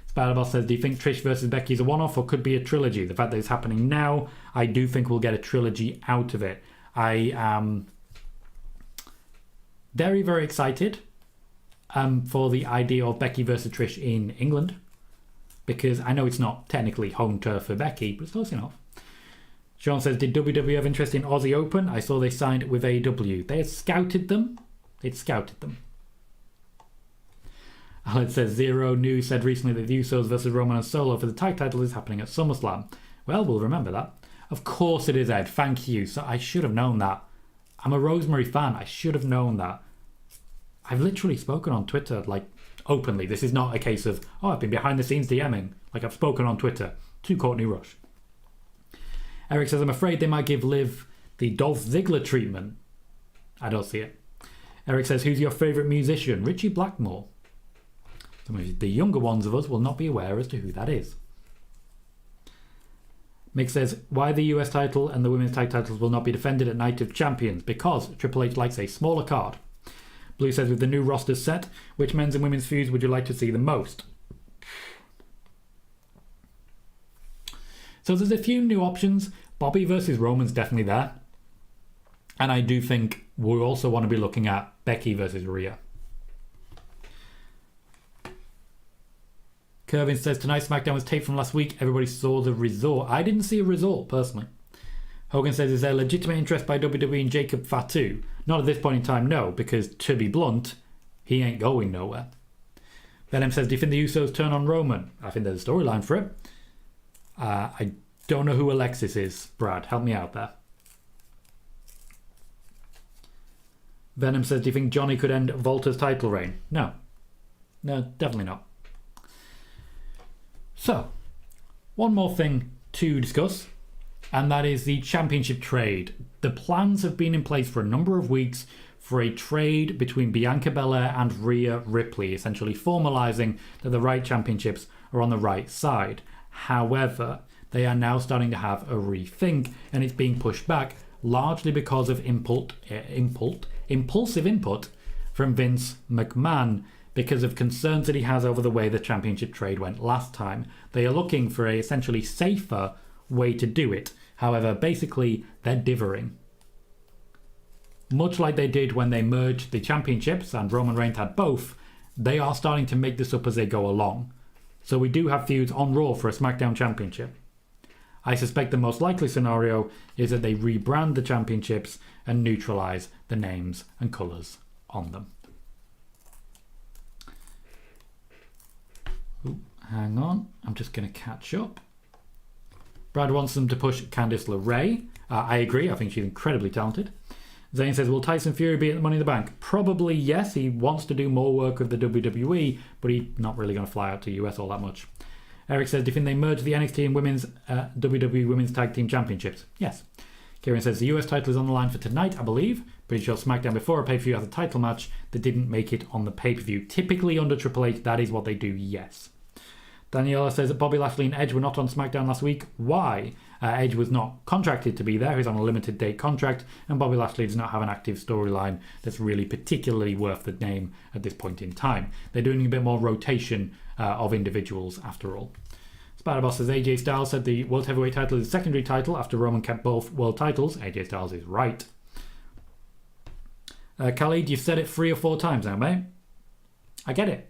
A: Spider-Boss says, do you think Trish versus Becky is a one-off or could be a trilogy? The fact that it's happening now, I do think we'll get a trilogy out of it. I am very, very excited for the idea of Becky versus Trish in England. Because I know it's not technically home turf for Becky, but it's close enough. Sean says, did WWE have interest in Aussie Open? I saw they signed with AEW. They had scouted them. They'd scouted them. Alan says, Zero News said recently that the Usos versus Roman and Solo for the tag title is happening at SummerSlam. Well, we'll remember that. Of course it is, Ed. Thank you. So I should have known that. I'm a Rosemary fan. I should have known that. I've literally spoken on Twitter, openly. This is not a case of, I've been behind the scenes DMing. I've spoken on Twitter to Courtney Rush. Eric says, I'm afraid they might give Liv the Dolph Ziggler treatment. I don't see it. Eric says, who's your favourite musician? Richie Blackmore. Some of the younger ones of us will not be aware as to who that is. Mick says, why the US title and the women's tag titles will not be defended at Night of Champions? Because Triple H likes a smaller card. Blue says, with the new roster set, which men's and women's feuds would you like to see the most? So there's a few new options. Bobby versus Roman's definitely there. And I do think we also want to be looking at Becky versus Rhea. Kervin says, tonight SmackDown was taped from last week. Everybody saw the resort. I didn't see a resort, personally. Hogan says, is there legitimate interest by WWE in Jacob Fatu? Not at this point in time, no, because to be blunt, he ain't going nowhere. Venom says, do you think the Usos turn on Roman? I think there's a storyline for it. I don't know who Alexis is, Brad. Help me out there. Venom says, do you think Johnny could end Volta's title reign? No. No, definitely not. So, one more thing to discuss, and that is the championship trade. The plans have been in place for a number of weeks for a trade between Bianca Belair and Rhea Ripley, essentially formalising that the right championships are on the right side. However, they are now starting to have a rethink, and it's being pushed back largely because of impulsive input from Vince McMahon, because of concerns that he has over the way the championship trade went last time. They are looking for a essentially safer way to do it. However, basically, they're differing. Much like they did when they merged the championships and Roman Reigns had both, they are starting to make this up as they go along. So we do have feuds on Raw for a SmackDown championship. I suspect the most likely scenario is that they rebrand the championships and neutralise the names and colours on them. Ooh, hang on, I'm just going to catch up. Brad wants them to push Candice LeRae. I agree, I think she's incredibly talented. Zayn says, will Tyson Fury be at the Money in the Bank? Probably yes, he wants to do more work with the WWE, but he's not really going to fly out to US all that much. Eric says, do you think they merge the NXT and women's WWE Women's Tag Team Championships? Yes. Kieran says, the US title is on the line for tonight, I believe. Pretty sure SmackDown before a pay-per-view has a title match that didn't make it on the pay-per-view. Typically under Triple H, that is what they do, yes. Daniela says that Bobby Lashley and Edge were not on SmackDown last week. Why? Edge was not contracted to be there. He's on a limited date contract, and Bobby Lashley does not have an active storyline that's really particularly worth the name at this point in time. They're doing a bit more rotation of individuals after all. Spider-Boss says AJ Styles said the World Heavyweight title is a secondary title after Roman kept both world titles. AJ Styles is right. Khalid, you've said it 3 or 4 times now, mate. I get it.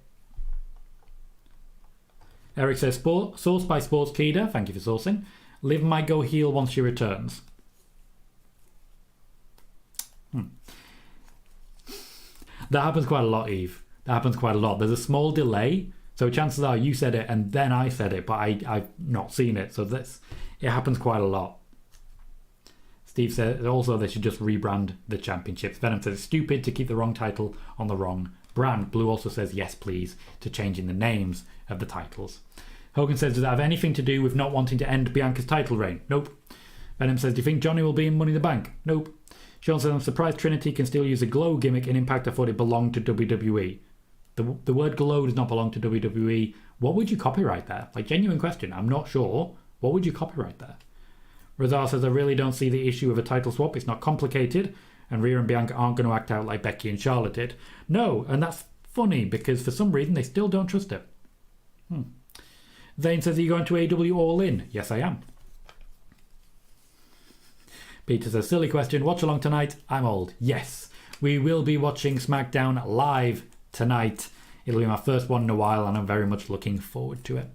A: Eric says, sourced by Sportskeeda. Thank you for sourcing. Liv might go heel once she returns. That happens quite a lot, Eve. That happens quite a lot. There's a small delay. So chances are you said it and then I said it, but I've not seen it. So it happens quite a lot. Steve says also they should just rebrand the championships. Venom says it's stupid to keep the wrong title on the wrong brand. Blue also says yes please to changing the names of the titles. Hogan says, does that have anything to do with not wanting to end Bianca's title reign? Nope. Venom says, do you think Johnny will be in Money in the Bank? Nope. Sean says, I'm surprised Trinity can still use a glow gimmick in Impact. I thought it belonged to WWE. The word glow does not belong to WWE. What would you copyright there? Like, genuine question. I'm not sure. What would you copyright there? Razar says, I really don't see the issue of a title swap. It's not complicated. And Rhea and Bianca aren't going to act out like Becky and Charlotte did. No, and that's funny because for some reason they still don't trust it. Zane says, are you going to AEW All In? Yes, I am. Peter says, silly question. Watch along tonight. I'm old. Yes, we will be watching SmackDown live tonight. It'll be my first one in a while and I'm very much looking forward to it.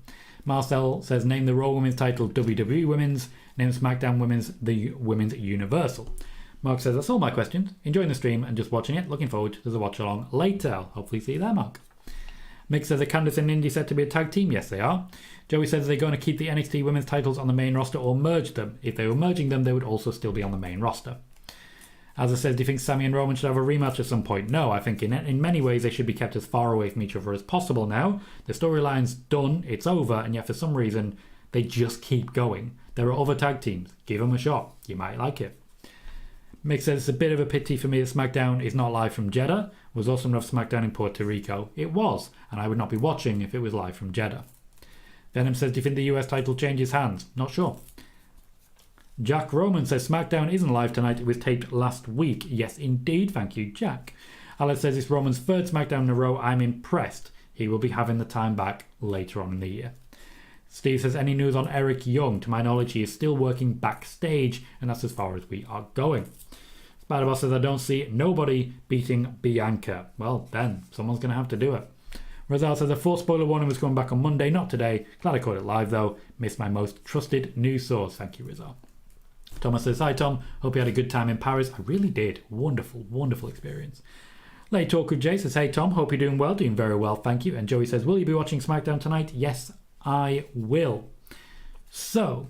A: Marcel says, name the Raw Women's title WWE Women's. Name SmackDown Women's the Women's Universal. Mark says, that's all my questions. Enjoying the stream and just watching it. Looking forward to the watch along later. I'll hopefully see you there, Mark. Mick says, are Candice and Indy set to be a tag team? Yes, they are. Joey says, are they going to keep the NXT women's titles on the main roster or merge them? If they were merging them, they would also still be on the main roster. As I said, do you think Sami and Roman should have a rematch at some point? No, I think in many ways they should be kept as far away from each other as possible now. The storyline's done, it's over, and yet for some reason they just keep going. There are other tag teams. Give them a shot. You might like it. Mick says, it's a bit of a pity for me that SmackDown is not live from Jeddah. Was awesome enough SmackDown in Puerto Rico. It was, and I would not be watching if it was live from Jeddah. Venom says, do you think the US title changes hands? Not sure. Jack Roman says, SmackDown isn't live tonight. It was taped last week. Yes, indeed. Thank you, Jack. Alex says, it's Roman's 3rd SmackDown in a row. I'm impressed. He will be having the time back later on in the year. Steve says, any news on Eric Young? To my knowledge, he is still working backstage, and that's as far as we are going. Spider-Boss says, I don't see nobody beating Bianca. Well, then, someone's going to have to do it. Razal says, the 4th spoiler warning was coming back on Monday, not today. Glad I caught it live, though. Missed my most trusted news source. Thank you, Razal. Thomas says, hi, Tom. Hope you had a good time in Paris. I really did. Wonderful, wonderful experience. Late Talk with Jay says, hey, Tom. Hope you're doing well. Doing very well, thank you. And Joey says, will you be watching SmackDown tonight? Yes, I will. So,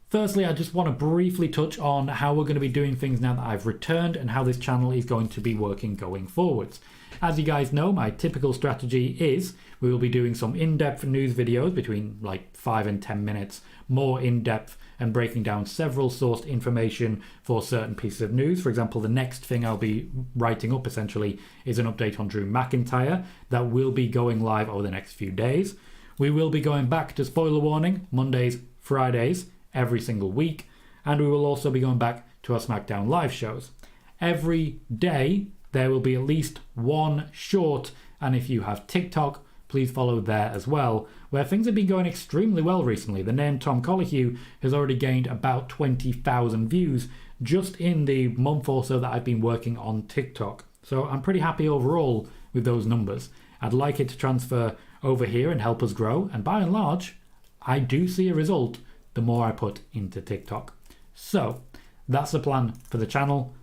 A: firstly, I just want to briefly touch on how we're going to be doing things now that I've returned and how this channel is going to be working going forwards. As you guys know, my typical strategy is we will be doing some in-depth news videos between like 5 and 10 minutes, more in-depth and breaking down several sourced information for certain pieces of news. For example, the next thing I'll be writing up essentially is an update on Drew McIntyre that will be going live over the next few days. We will be going back to spoiler warning Mondays, Fridays, every single week, and we will also be going back to our SmackDown live shows. Every day there will be at least one short, and if you have TikTok, please follow there as well, where things have been going extremely well recently. The name Tom Colohue has already gained about 20,000 views just in the month or so that I've been working on TikTok. So I'm pretty happy overall with those numbers. I'd like it to transfer over here and help us grow, and by and large, I do see a result the more I put into TikTok. So that's the plan for the channel.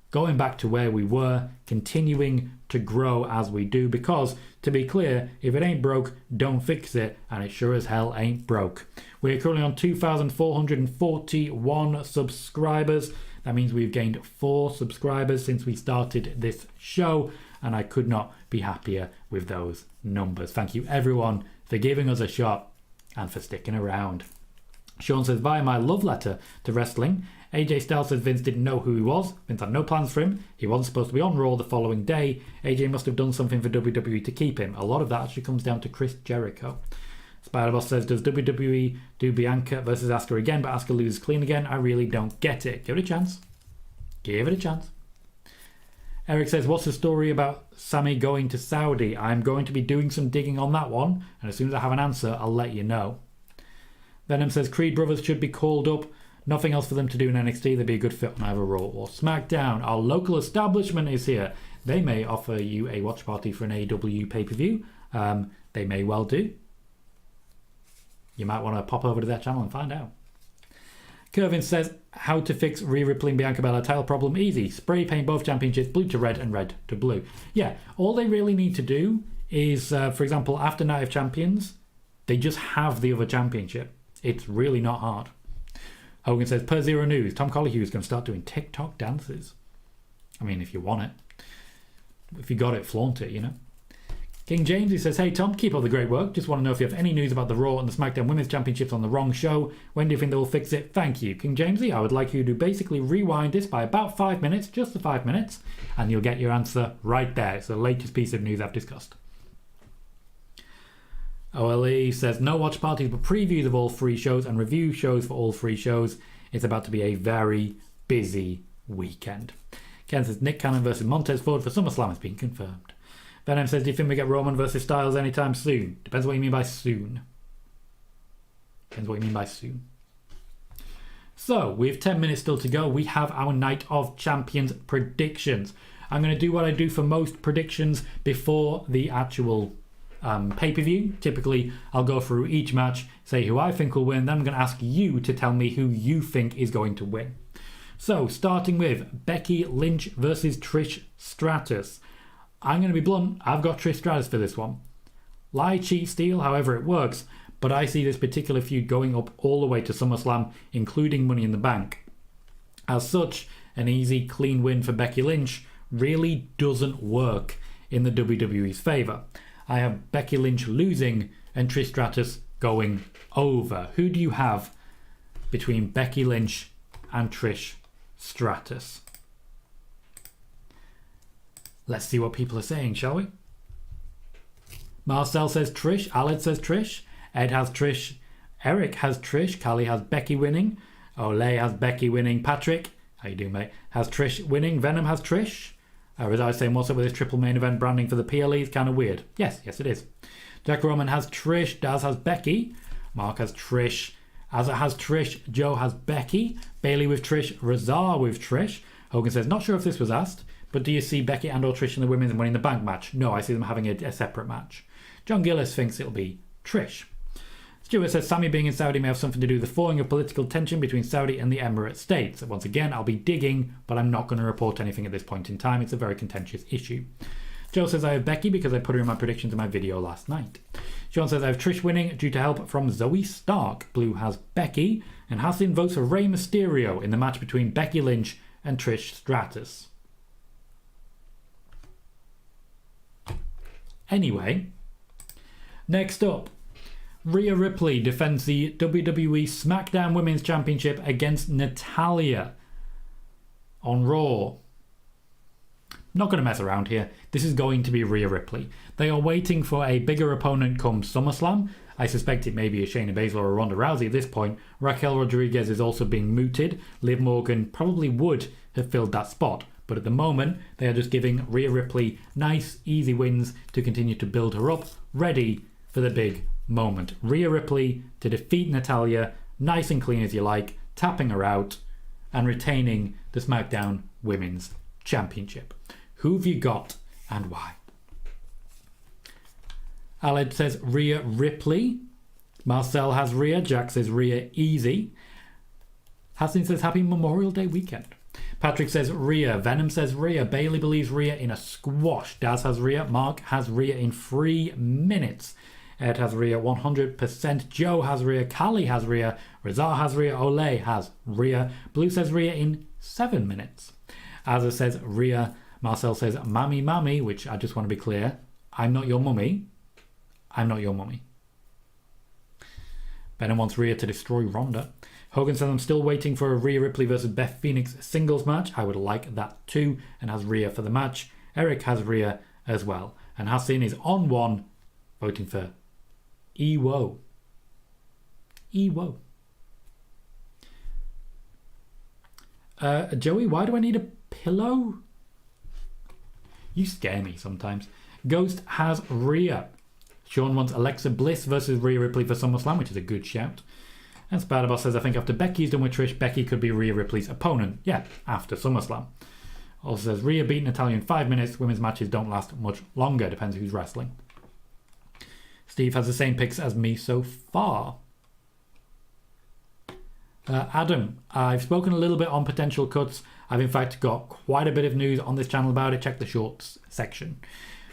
A: Going back to where we were, continuing to grow as we do, because to be clear, if it ain't broke, don't fix it, and it sure as hell ain't broke. We're currently on 2,441 subscribers. That means we've gained 4 subscribers since we started this show, and I could not be happier with those numbers. Thank you everyone for giving us a shot and for sticking around. Sean says, via my love letter to wrestling, AJ Styles says Vince didn't know who he was. Vince had no plans for him. He wasn't supposed to be on Raw the following day. AJ must have done something for WWE to keep him. A lot of that actually comes down to Chris Jericho. Spider-Boss says, does WWE do Bianca versus Asuka again, but Asuka loses clean again? I really don't get it. Give it a chance. Give it a chance. Eric says, what's the story about Sami going to Saudi? I'm going to be doing some digging on that one, and as soon as I have an answer, I'll let you know. Venom says, Creed Brothers should be called up. Nothing else for them to do in NXT. They'd be a good fit on either Raw or SmackDown. Our local establishment is here. They may offer you a watch party for an AEW pay-per-view. They may well do. You might want to pop over to their channel and find out. Kervin says, how to fix Rhea Ripley and Bianca Belair title problem? Easy. Spray paint both championships blue to red and red to blue. Yeah, all they really need to do is, for example, after Night of Champions, they just have the other championship. It's really not hard. Hogan says, per Zero News, Tom Colohue is going to start doing TikTok dances. I mean, if you want it. If you got it, flaunt it, you know. King James, he says, hey Tom, keep up the great work. Just want to know if you have any news about the Raw and the SmackDown Women's Championships on the wrong show. When do you think they will fix it? Thank you. King Jamesy, I would like you to basically rewind this by about 5 minutes, just the 5 minutes, and you'll get your answer right there. It's the latest piece of news I've discussed. OLE says, no watch parties but previews of all 3 shows and review shows for all 3 shows. It's about to be a very busy weekend. Ken says, Nick Cannon versus Montez Ford for SummerSlam has been confirmed. Venom says, do you think we get Roman versus Styles anytime soon? Depends what you mean by soon. Depends what you mean by soon. So, we have 10 minutes still to go. We have our Night of Champions predictions. I'm going to do what I do for most predictions before the actual pay-per-view. Typically, I'll go through each match, say who I think will win, then I'm going to ask you to tell me who you think is going to win. So, starting with Becky Lynch versus Trish Stratus. I'm going to be blunt, I've got Trish Stratus for this one. Lie, cheat, steal, however it works, but I see this particular feud going up all the way to SummerSlam, including Money in the Bank. As such, an easy, clean win for Becky Lynch really doesn't work in the WWE's favour. I have Becky Lynch losing and Trish Stratus going over. Who do you have between Becky Lynch and Trish Stratus? Let's see what people are saying, shall we? Marcel says Trish. Aled says Trish. Ed has Trish. Eric has Trish. Callie has Becky winning. Ole has Becky winning. Patrick, how you doing, mate? Has Trish winning. Venom has Trish. As I was saying, what's up with this triple main event branding for the PLE? It's kind of weird. Yes, it is. Jack Roman has Trish. Daz has Becky. Mark has Trish. Azza has Trish. Joe has Becky. Bailey with Trish. Razar with Trish. Hogan says, not sure if this was asked, but do you see Becky and or Trish in the Women's Money in the Bank match? No, I see them having a separate match. John Gillis thinks it'll be Trish. Stuart says Sami being in Saudi may have something to do with the falling of political tension between Saudi and the Emirate States. Once again, I'll be digging, but I'm not going to report anything at this point in time. It's a very contentious issue. Joe says I have Becky because I put her in my predictions in my video last night. Sean says I have Trish winning due to help from Zoe Stark. Blue has Becky, and Hassan votes for Rey Mysterio in the match between Becky Lynch and Trish Stratus. Anyway, next up, Rhea Ripley defends the WWE SmackDown Women's Championship against Natalya on Raw. Not going to mess around here. This is going to be Rhea Ripley. They are waiting for a bigger opponent come SummerSlam. I suspect it may be a Shayna Baszler or Ronda Rousey at this point. Raquel Rodriguez is also being mooted. Liv Morgan probably would have filled that spot. But at the moment, they are just giving Rhea Ripley nice, easy wins to continue to build her up, ready for the big moment. Rhea Ripley to defeat Natalya, nice and clean as you like, tapping her out, and retaining the SmackDown Women's Championship. Who have you got and why? Aled says Rhea Ripley. Marcel has Rhea. Jack says Rhea easy. Hassan says happy Memorial Day weekend. Patrick says Rhea. Venom says Rhea. Bailey believes Rhea in a squash. Daz has Rhea. Mark has Rhea in 3 minutes. Ed has Rhea 100%. Joe has Rhea. Callie has Rhea. Razar has Rhea. Ole has Rhea. Blue says Rhea in 7 minutes. Azza says Rhea. Marcel says Mammy, which I just want to be clear. I'm not your mummy. I'm not your mummy. Venom wants Rhea to destroy Ronda. Hogan says I'm still waiting for a Rhea Ripley versus Beth Phoenix singles match. I would like that too, and has Rhea for the match. Eric has Rhea as well. And Hassan is on one, voting for EWO. Ewo. Joey, why do I need a pillow? You scare me sometimes. Ghost has Rhea. Sean wants Alexa Bliss versus Rhea Ripley for SummerSlam, which is a good shout. And Spider-Boss says, I think after Becky's done with Trish, Becky could be Rhea Ripley's opponent. Yeah, after SummerSlam. Also says, Rhea beat Natalya in 5 minutes. Women's matches don't last much longer. Depends who's wrestling. Steve has the same picks as me so far. Adam, I've spoken a little bit on potential cuts. I've in fact got quite a bit of news on this channel about it. Check the shorts section.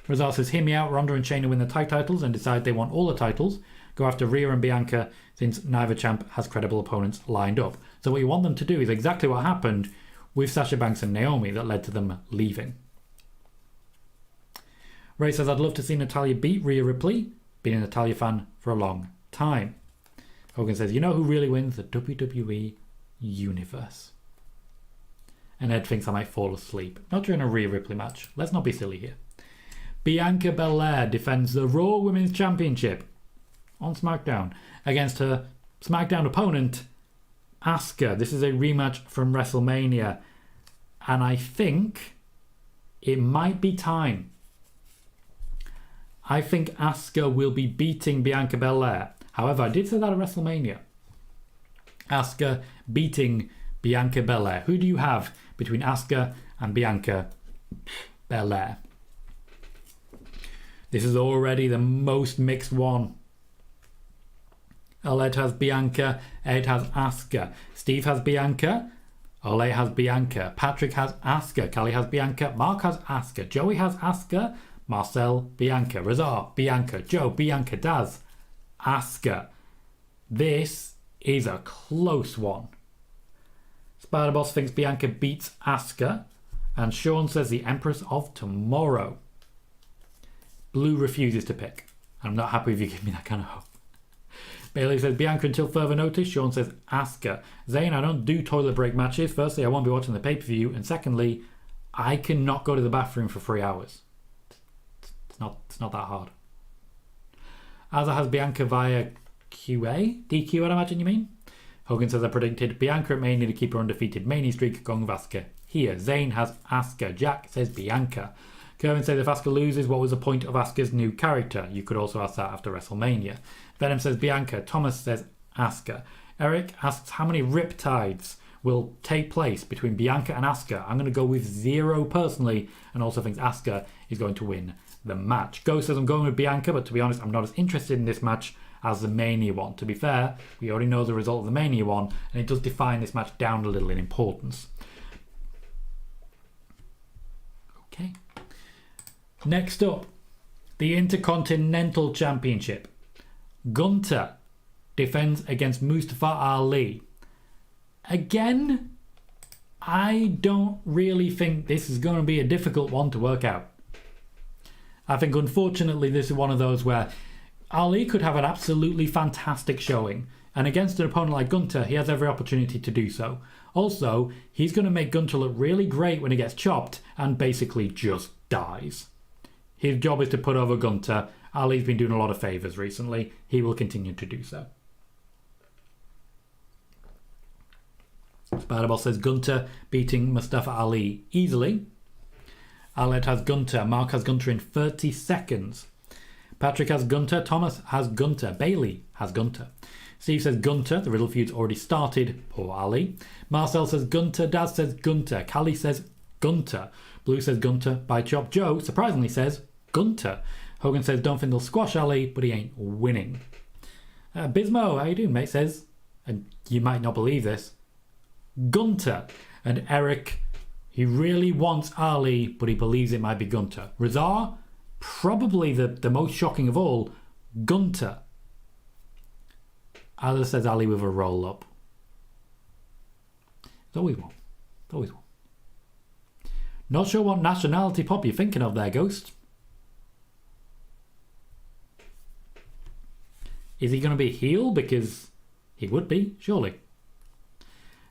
A: Rizal says, hear me out. Ronda and Shayna win the tag titles and decide they want all the titles. Go after Rhea and Bianca since neither champ has credible opponents lined up. So what you want them to do is exactly what happened with Sasha Banks and Naomi that led to them leaving. Ray says, I'd love to see Natalya beat Rhea Ripley. Been a Natalya fan for a long time. Hogan says, you know who really wins the WWE Universe? And Ed thinks I might fall asleep. Not during a Rhea Ripley match. Let's not be silly here. Bianca Belair defends the Raw Women's Championship on SmackDown against her SmackDown opponent, Asuka. This is a rematch from WrestleMania. And I think it might be time. I think Asuka will be beating Bianca Belair. However, I did say that at WrestleMania. Asuka beating Bianca Belair. Who do you have between Asuka and Bianca Belair? This is already the most mixed one. Ed has Bianca. Ed has Asuka. Steve has Bianca. Ole has Bianca. Patrick has Asuka. Callie has Bianca. Mark has Asuka. Joey has Asuka. Marcel, Bianca. Razar, Bianca. Joe, Bianca. Daz, Asuka. This is a close one. Spider-Boss thinks Bianca beats Asuka. And Sean says the Empress of Tomorrow. Blue refuses to pick. I'm not happy if you give me that kind of hope. Bailey says Bianca until further notice. Sean says Asuka. Zayn, I don't do toilet break matches. Firstly, I won't be watching the pay-per-view. And secondly, I cannot go to the bathroom for 3 hours. It's not that hard. Azza has Bianca via QA? DQ, I'd imagine you mean? Hogan says I predicted Bianca at Mania to keep her undefeated Mania streak going with Asuka here. Zayn has Asuka. Jack says Bianca. Kevin says if Asuka loses, what was the point of Asuka's new character? You could also ask that after WrestleMania. Venom says Bianca. Thomas says Asuka. Eric asks how many riptides will take place between Bianca and Asuka. I'm going to go with 0 personally, and also thinks Asuka is going to win the match. Ghost says I'm going with Bianca, but to be honest, I'm not as interested in this match as the Mania one. To be fair, we already know the result of the Mania one, and it does define this match down a little in importance. Okay. Next up, the Intercontinental Championship. Gunther defends against Mustafa Ali. Again, I don't really think this is going to be a difficult one to work out. I think unfortunately this is one of those where Ali could have an absolutely fantastic showing, and against an opponent like Gunther, he has every opportunity to do so. Also, he's going to make Gunther look really great when he gets chopped and basically just dies. His job is to put over Gunther. Ali's been doing a lot of favours recently. He will continue to do so. Spider-Boss says Gunther beating Mustafa Ali easily. Aled has Gunther. Mark has Gunther in 30 seconds. Patrick has Gunther. Thomas has Gunther. Bailey has Gunther. Steve says Gunther. The Riddle feud's already started. Poor Ali. Marcel says Gunther. Daz says Gunther. Callie says Gunther. Blue says Gunther by chop. Joe surprisingly says Gunther. Hogan says don't think they'll squash Ali, but he ain't winning. Bismo, how you doing, mate? Says, and you might not believe this, Gunther. And Eric, he really wants Ali, but he believes it might be Gunther. Razar, probably the most shocking of all, Gunther. Alice says Ali with a roll up. It's always one. It's always one. Not sure what nationality pop you're thinking of there, Ghost. Is he going to be a heel? Because he would be, surely.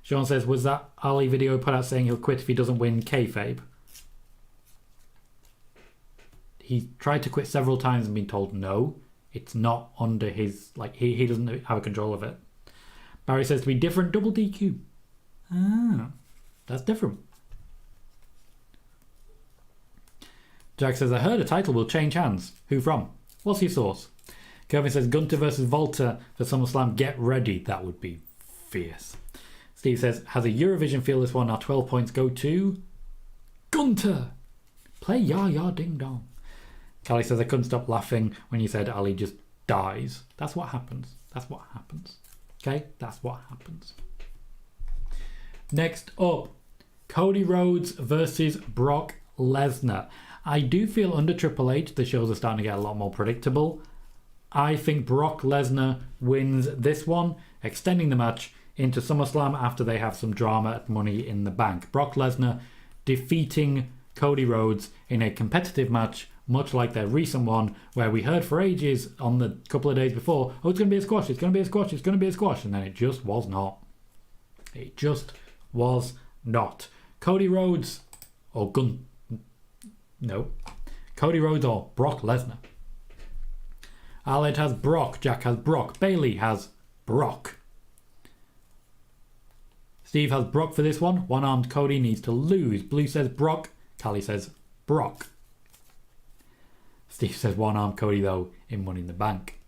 A: Sean says, was that Ali video put out saying he'll quit if he doesn't win kayfabe? He's tried to quit several times and been told no. It's not under his, like, he doesn't have control of it. Barry says to be different, double DQ. Ah, that's different. Jack says, I heard a title will change hands. Who from? What's your source? Kevin says, Gunther versus Volta for SummerSlam. Get ready. That would be fierce. Steve says, has a Eurovision feel this one? Our 12 points go to Gunther. Play Ya Ya Ding Dong. Callie says, I couldn't stop laughing when you said Ali just dies. That's what happens. That's what happens. Okay? That's what happens. Next up, Cody Rhodes versus Brock Lesnar. I do feel under Triple H the shows are starting to get a lot more predictable. I think Brock Lesnar wins this one, extending the match into SummerSlam after they have some drama at Money in the Bank. Brock Lesnar defeating Cody Rhodes in a competitive match, much like their recent one, where we heard for ages on the couple of days before, oh, it's going to be a squash, it's going to be a squash, it's going to be a squash, and then it just was not. It just was not. Cody Rhodes, or Cody Rhodes or Brock Lesnar. Aled has Brock, Jack has Brock, Bailey has Brock. Steve has Brock for this one. One-armed Cody needs to lose. Blue says Brock, Callie says Brock. Steve says one-armed Cody though in Money in the Bank.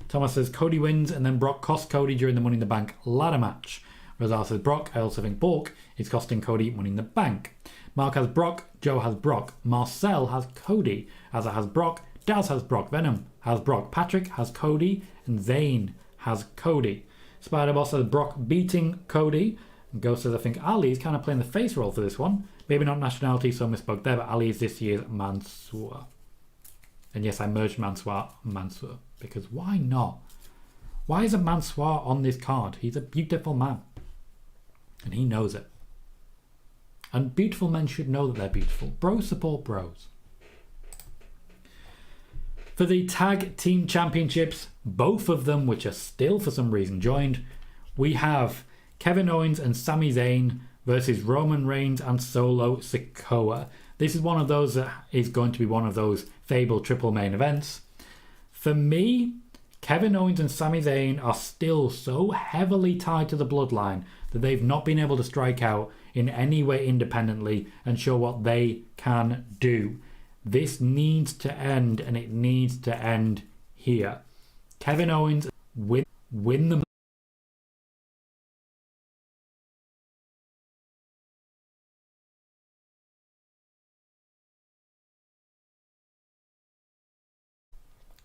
A: Thomas says Cody wins and then Brock costs Cody during the Money in the Bank ladder match. Razar says Brock. I also think Bork is costing Cody Money in the Bank. Mark has Brock. Joe has Brock. Marcel has Cody. Azza has Brock. Daz has Brock. Venom has Brock. Patrick has Cody. And Zane has Cody. Spider Boss has Brock beating Cody. And Ghost says I think Ali is kind of playing the face role for this one. Maybe not nationality, so I misspoke there, but Ali is this year's Mansoor. And yes, I merged Mansoor and Mansoor. Because why not? Why isn't Mansoor on this card? He's a beautiful man. And he knows it. And beautiful men should know that they're beautiful. Bros support bros. For the Tag Team Championships, both of them, which are still for some reason joined, we have Kevin Owens and Sami Zayn versus Roman Reigns and Solo Sikoa. This is one of those that is going to be one of those fabled triple main events. For me, Kevin Owens and Sami Zayn are still so heavily tied to the bloodline that they've not been able to strike out in any way independently and show what they can do. This needs to end, and it needs to end here. Kevin Owens win the.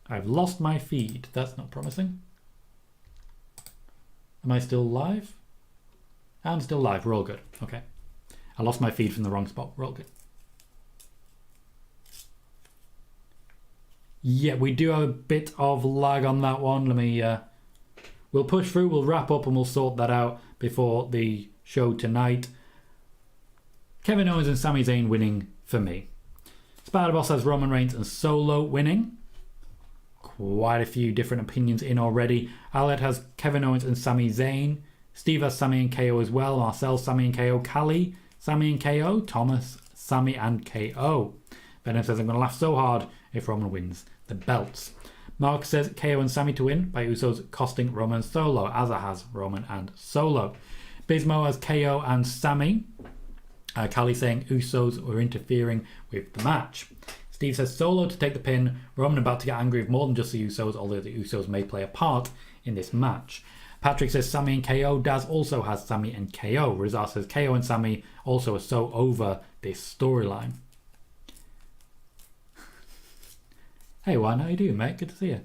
A: I've lost my feed. That's not promising. Am I still live? I'm still live. We're all good. Okay. I lost my feed from the wrong spot. We're all good. Yeah, we do have a bit of lag on that one. Let me... we'll push through. We'll wrap up and we'll sort that out before the show tonight. Kevin Owens and Sami Zayn winning for me. Spider Boss has Roman Reigns and Solo winning. Quite a few different opinions in already. Aled has Kevin Owens and Sami Zayn. Steve has Sami and KO as well. Marcel, Sami and KO. Callie, Sami and KO. Thomas, Sami and KO. Venom says, I'm going to laugh so hard if Roman wins the belts. Mark says KO and Sami to win by Usos costing Roman Solo. Azza has Roman and Solo. Bismo has KO and Sami. Callie saying Usos were interfering with the match. Steve says Solo to take the pin. Roman about to get angry with more than just the Usos, although the Usos may play a part in this match. Patrick says Sami and KO. Daz also has Sami and KO. Rizal says KO and Sami also are so over this storyline. Hey Juan, how you doing, mate? Good to see you.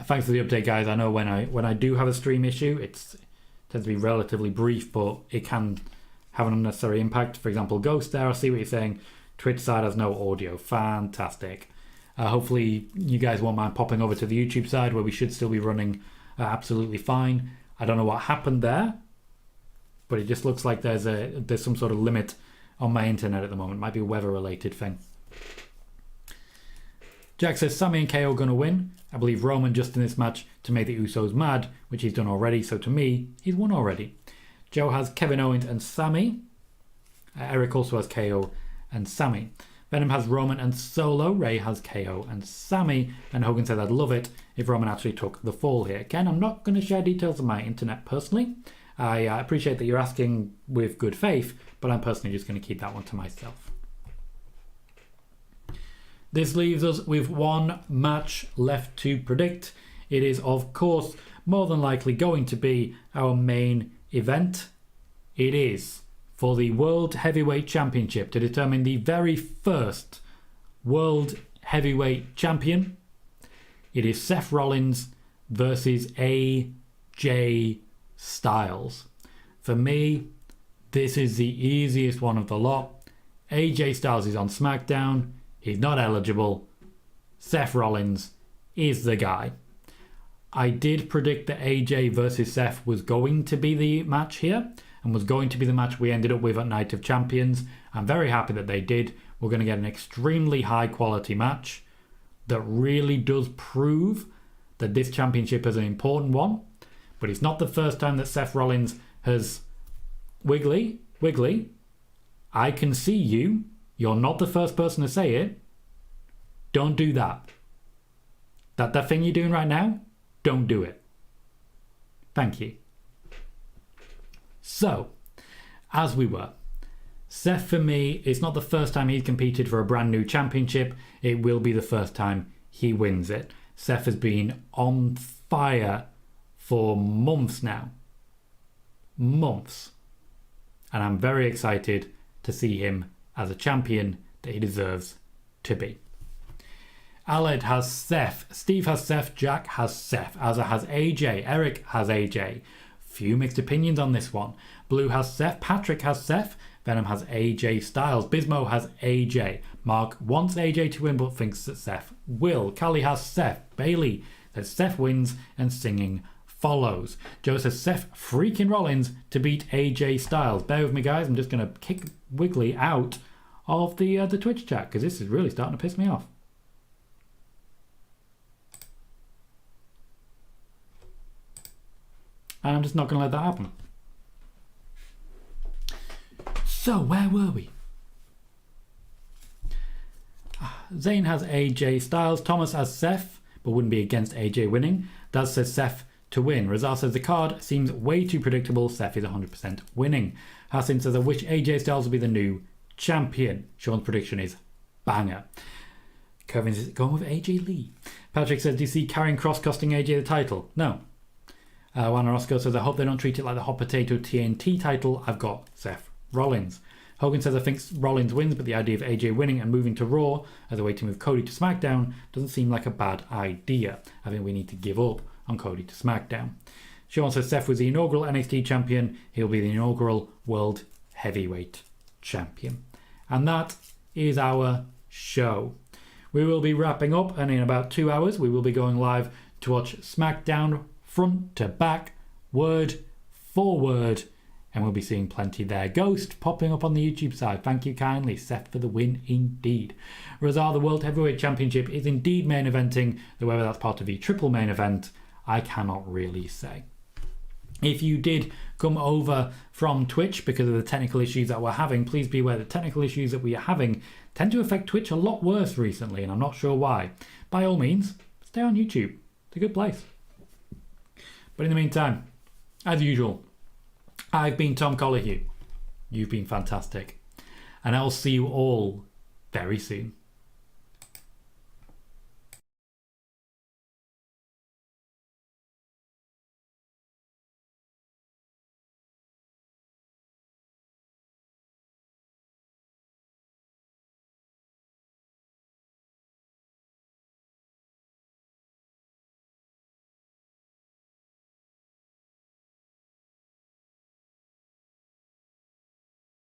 A: Thanks for the update, guys. I know when I do have a stream issue, it tends to be relatively brief, but it can have an unnecessary impact. For example, Ghost there, I see what you're saying. Twitch side has no audio. Fantastic. Hopefully you guys won't mind popping over to the YouTube side where we should still be running absolutely fine. I don't know what happened there, but it just looks like there's some sort of limit on my internet at the moment. Might be a weather related thing. Jack says Sami and KO are going to win. I believe Roman just in this match to make the Usos mad, which he's done already. So to me, he's won already. Joe has Kevin Owens and Sami. Eric also has KO and Sami. Venom has Roman and Solo. Ray has KO and Sami. And Hogan said, I'd love it if Roman actually took the fall here. Again, I'm not going to share details of my internet personally. I appreciate that you're asking with good faith, but I'm personally just going to keep that one to myself. This leaves us with one match left to predict. It is, of course, more than likely going to be our main event. It is for the World Heavyweight Championship to determine the very first World Heavyweight Champion. It is Seth Rollins versus AJ Styles. For me, this is the easiest one of the lot. AJ Styles is on SmackDown. He's not eligible. Seth Rollins is the guy. I did predict that AJ versus Seth was going to be the match here and was going to be the match we ended up with at Night of Champions. I'm very happy that they did. We're going to get an extremely high quality match that really does prove that this championship is an important one. But it's not the first time that Seth Rollins has... Wiggly, I can see you. You're not the first person to say it. Don't do that. That thing you're doing right now, don't do it. Thank you. So, as we were, Seth for me, it's not the first time he's competed for a brand new championship. It will be the first time he wins it. Seth has been on fire for months now. Months. And I'm very excited to see him as a champion that he deserves to be. Aled has Seth, Steve has Seth, Jack has Seth, Azza has AJ, Eric has AJ. Few mixed opinions on this one. Blue has Seth, Patrick has Seth, Venom has AJ Styles, Bismo has AJ. Mark wants AJ to win but thinks that Seth will. Callie has Seth, Bailey says Seth wins and singing follows. Joe says Seth freaking Rollins to beat AJ Styles. Bear with me guys, I'm just going to kick Wiggly out of the Twitch chat because this is really starting to piss me off. And I'm just not going to let that happen. So, where were we? Zayn has AJ Styles. Thomas has Seth, but wouldn't be against AJ winning. Daz says Seth to win. Razal says the card seems way too predictable. Seth is 100% winning. Hassan says I wish AJ Styles would be the new champion. Sean's prediction is banger. Kevin's going with AJ Lee. Patrick says, do you see Karrion Kross costing AJ the title? No. Juan Orozco says, I hope they don't treat it like the hot potato TNT title. I've got Seth Rollins. Hogan says, I think Rollins wins, but the idea of AJ winning and moving to Raw as a way to move Cody to SmackDown doesn't seem like a bad idea. I think we need to give up on Cody to SmackDown. Sean says, Seth was the inaugural NXT champion. He'll be the inaugural World Heavyweight Champion. And that is our show. We will be wrapping up, and in about 2 hours, we will be going live to watch SmackDown front to back, word for word, and we'll be seeing plenty there. Ghost popping up on the YouTube side. Thank you kindly. Seth for the win indeed. Razar, the World Heavyweight Championship is indeed main eventing, though whether that's part of the triple main event, I cannot really say. If you did come over from Twitch because of the technical issues that we're having, please be aware that technical issues that we are having tend to affect Twitch a lot worse recently, and I'm not sure why. By all means, stay on YouTube. It's a good place. But in the meantime, as usual, I've been Tom Colohue. You've been fantastic. And I'll see you all very soon.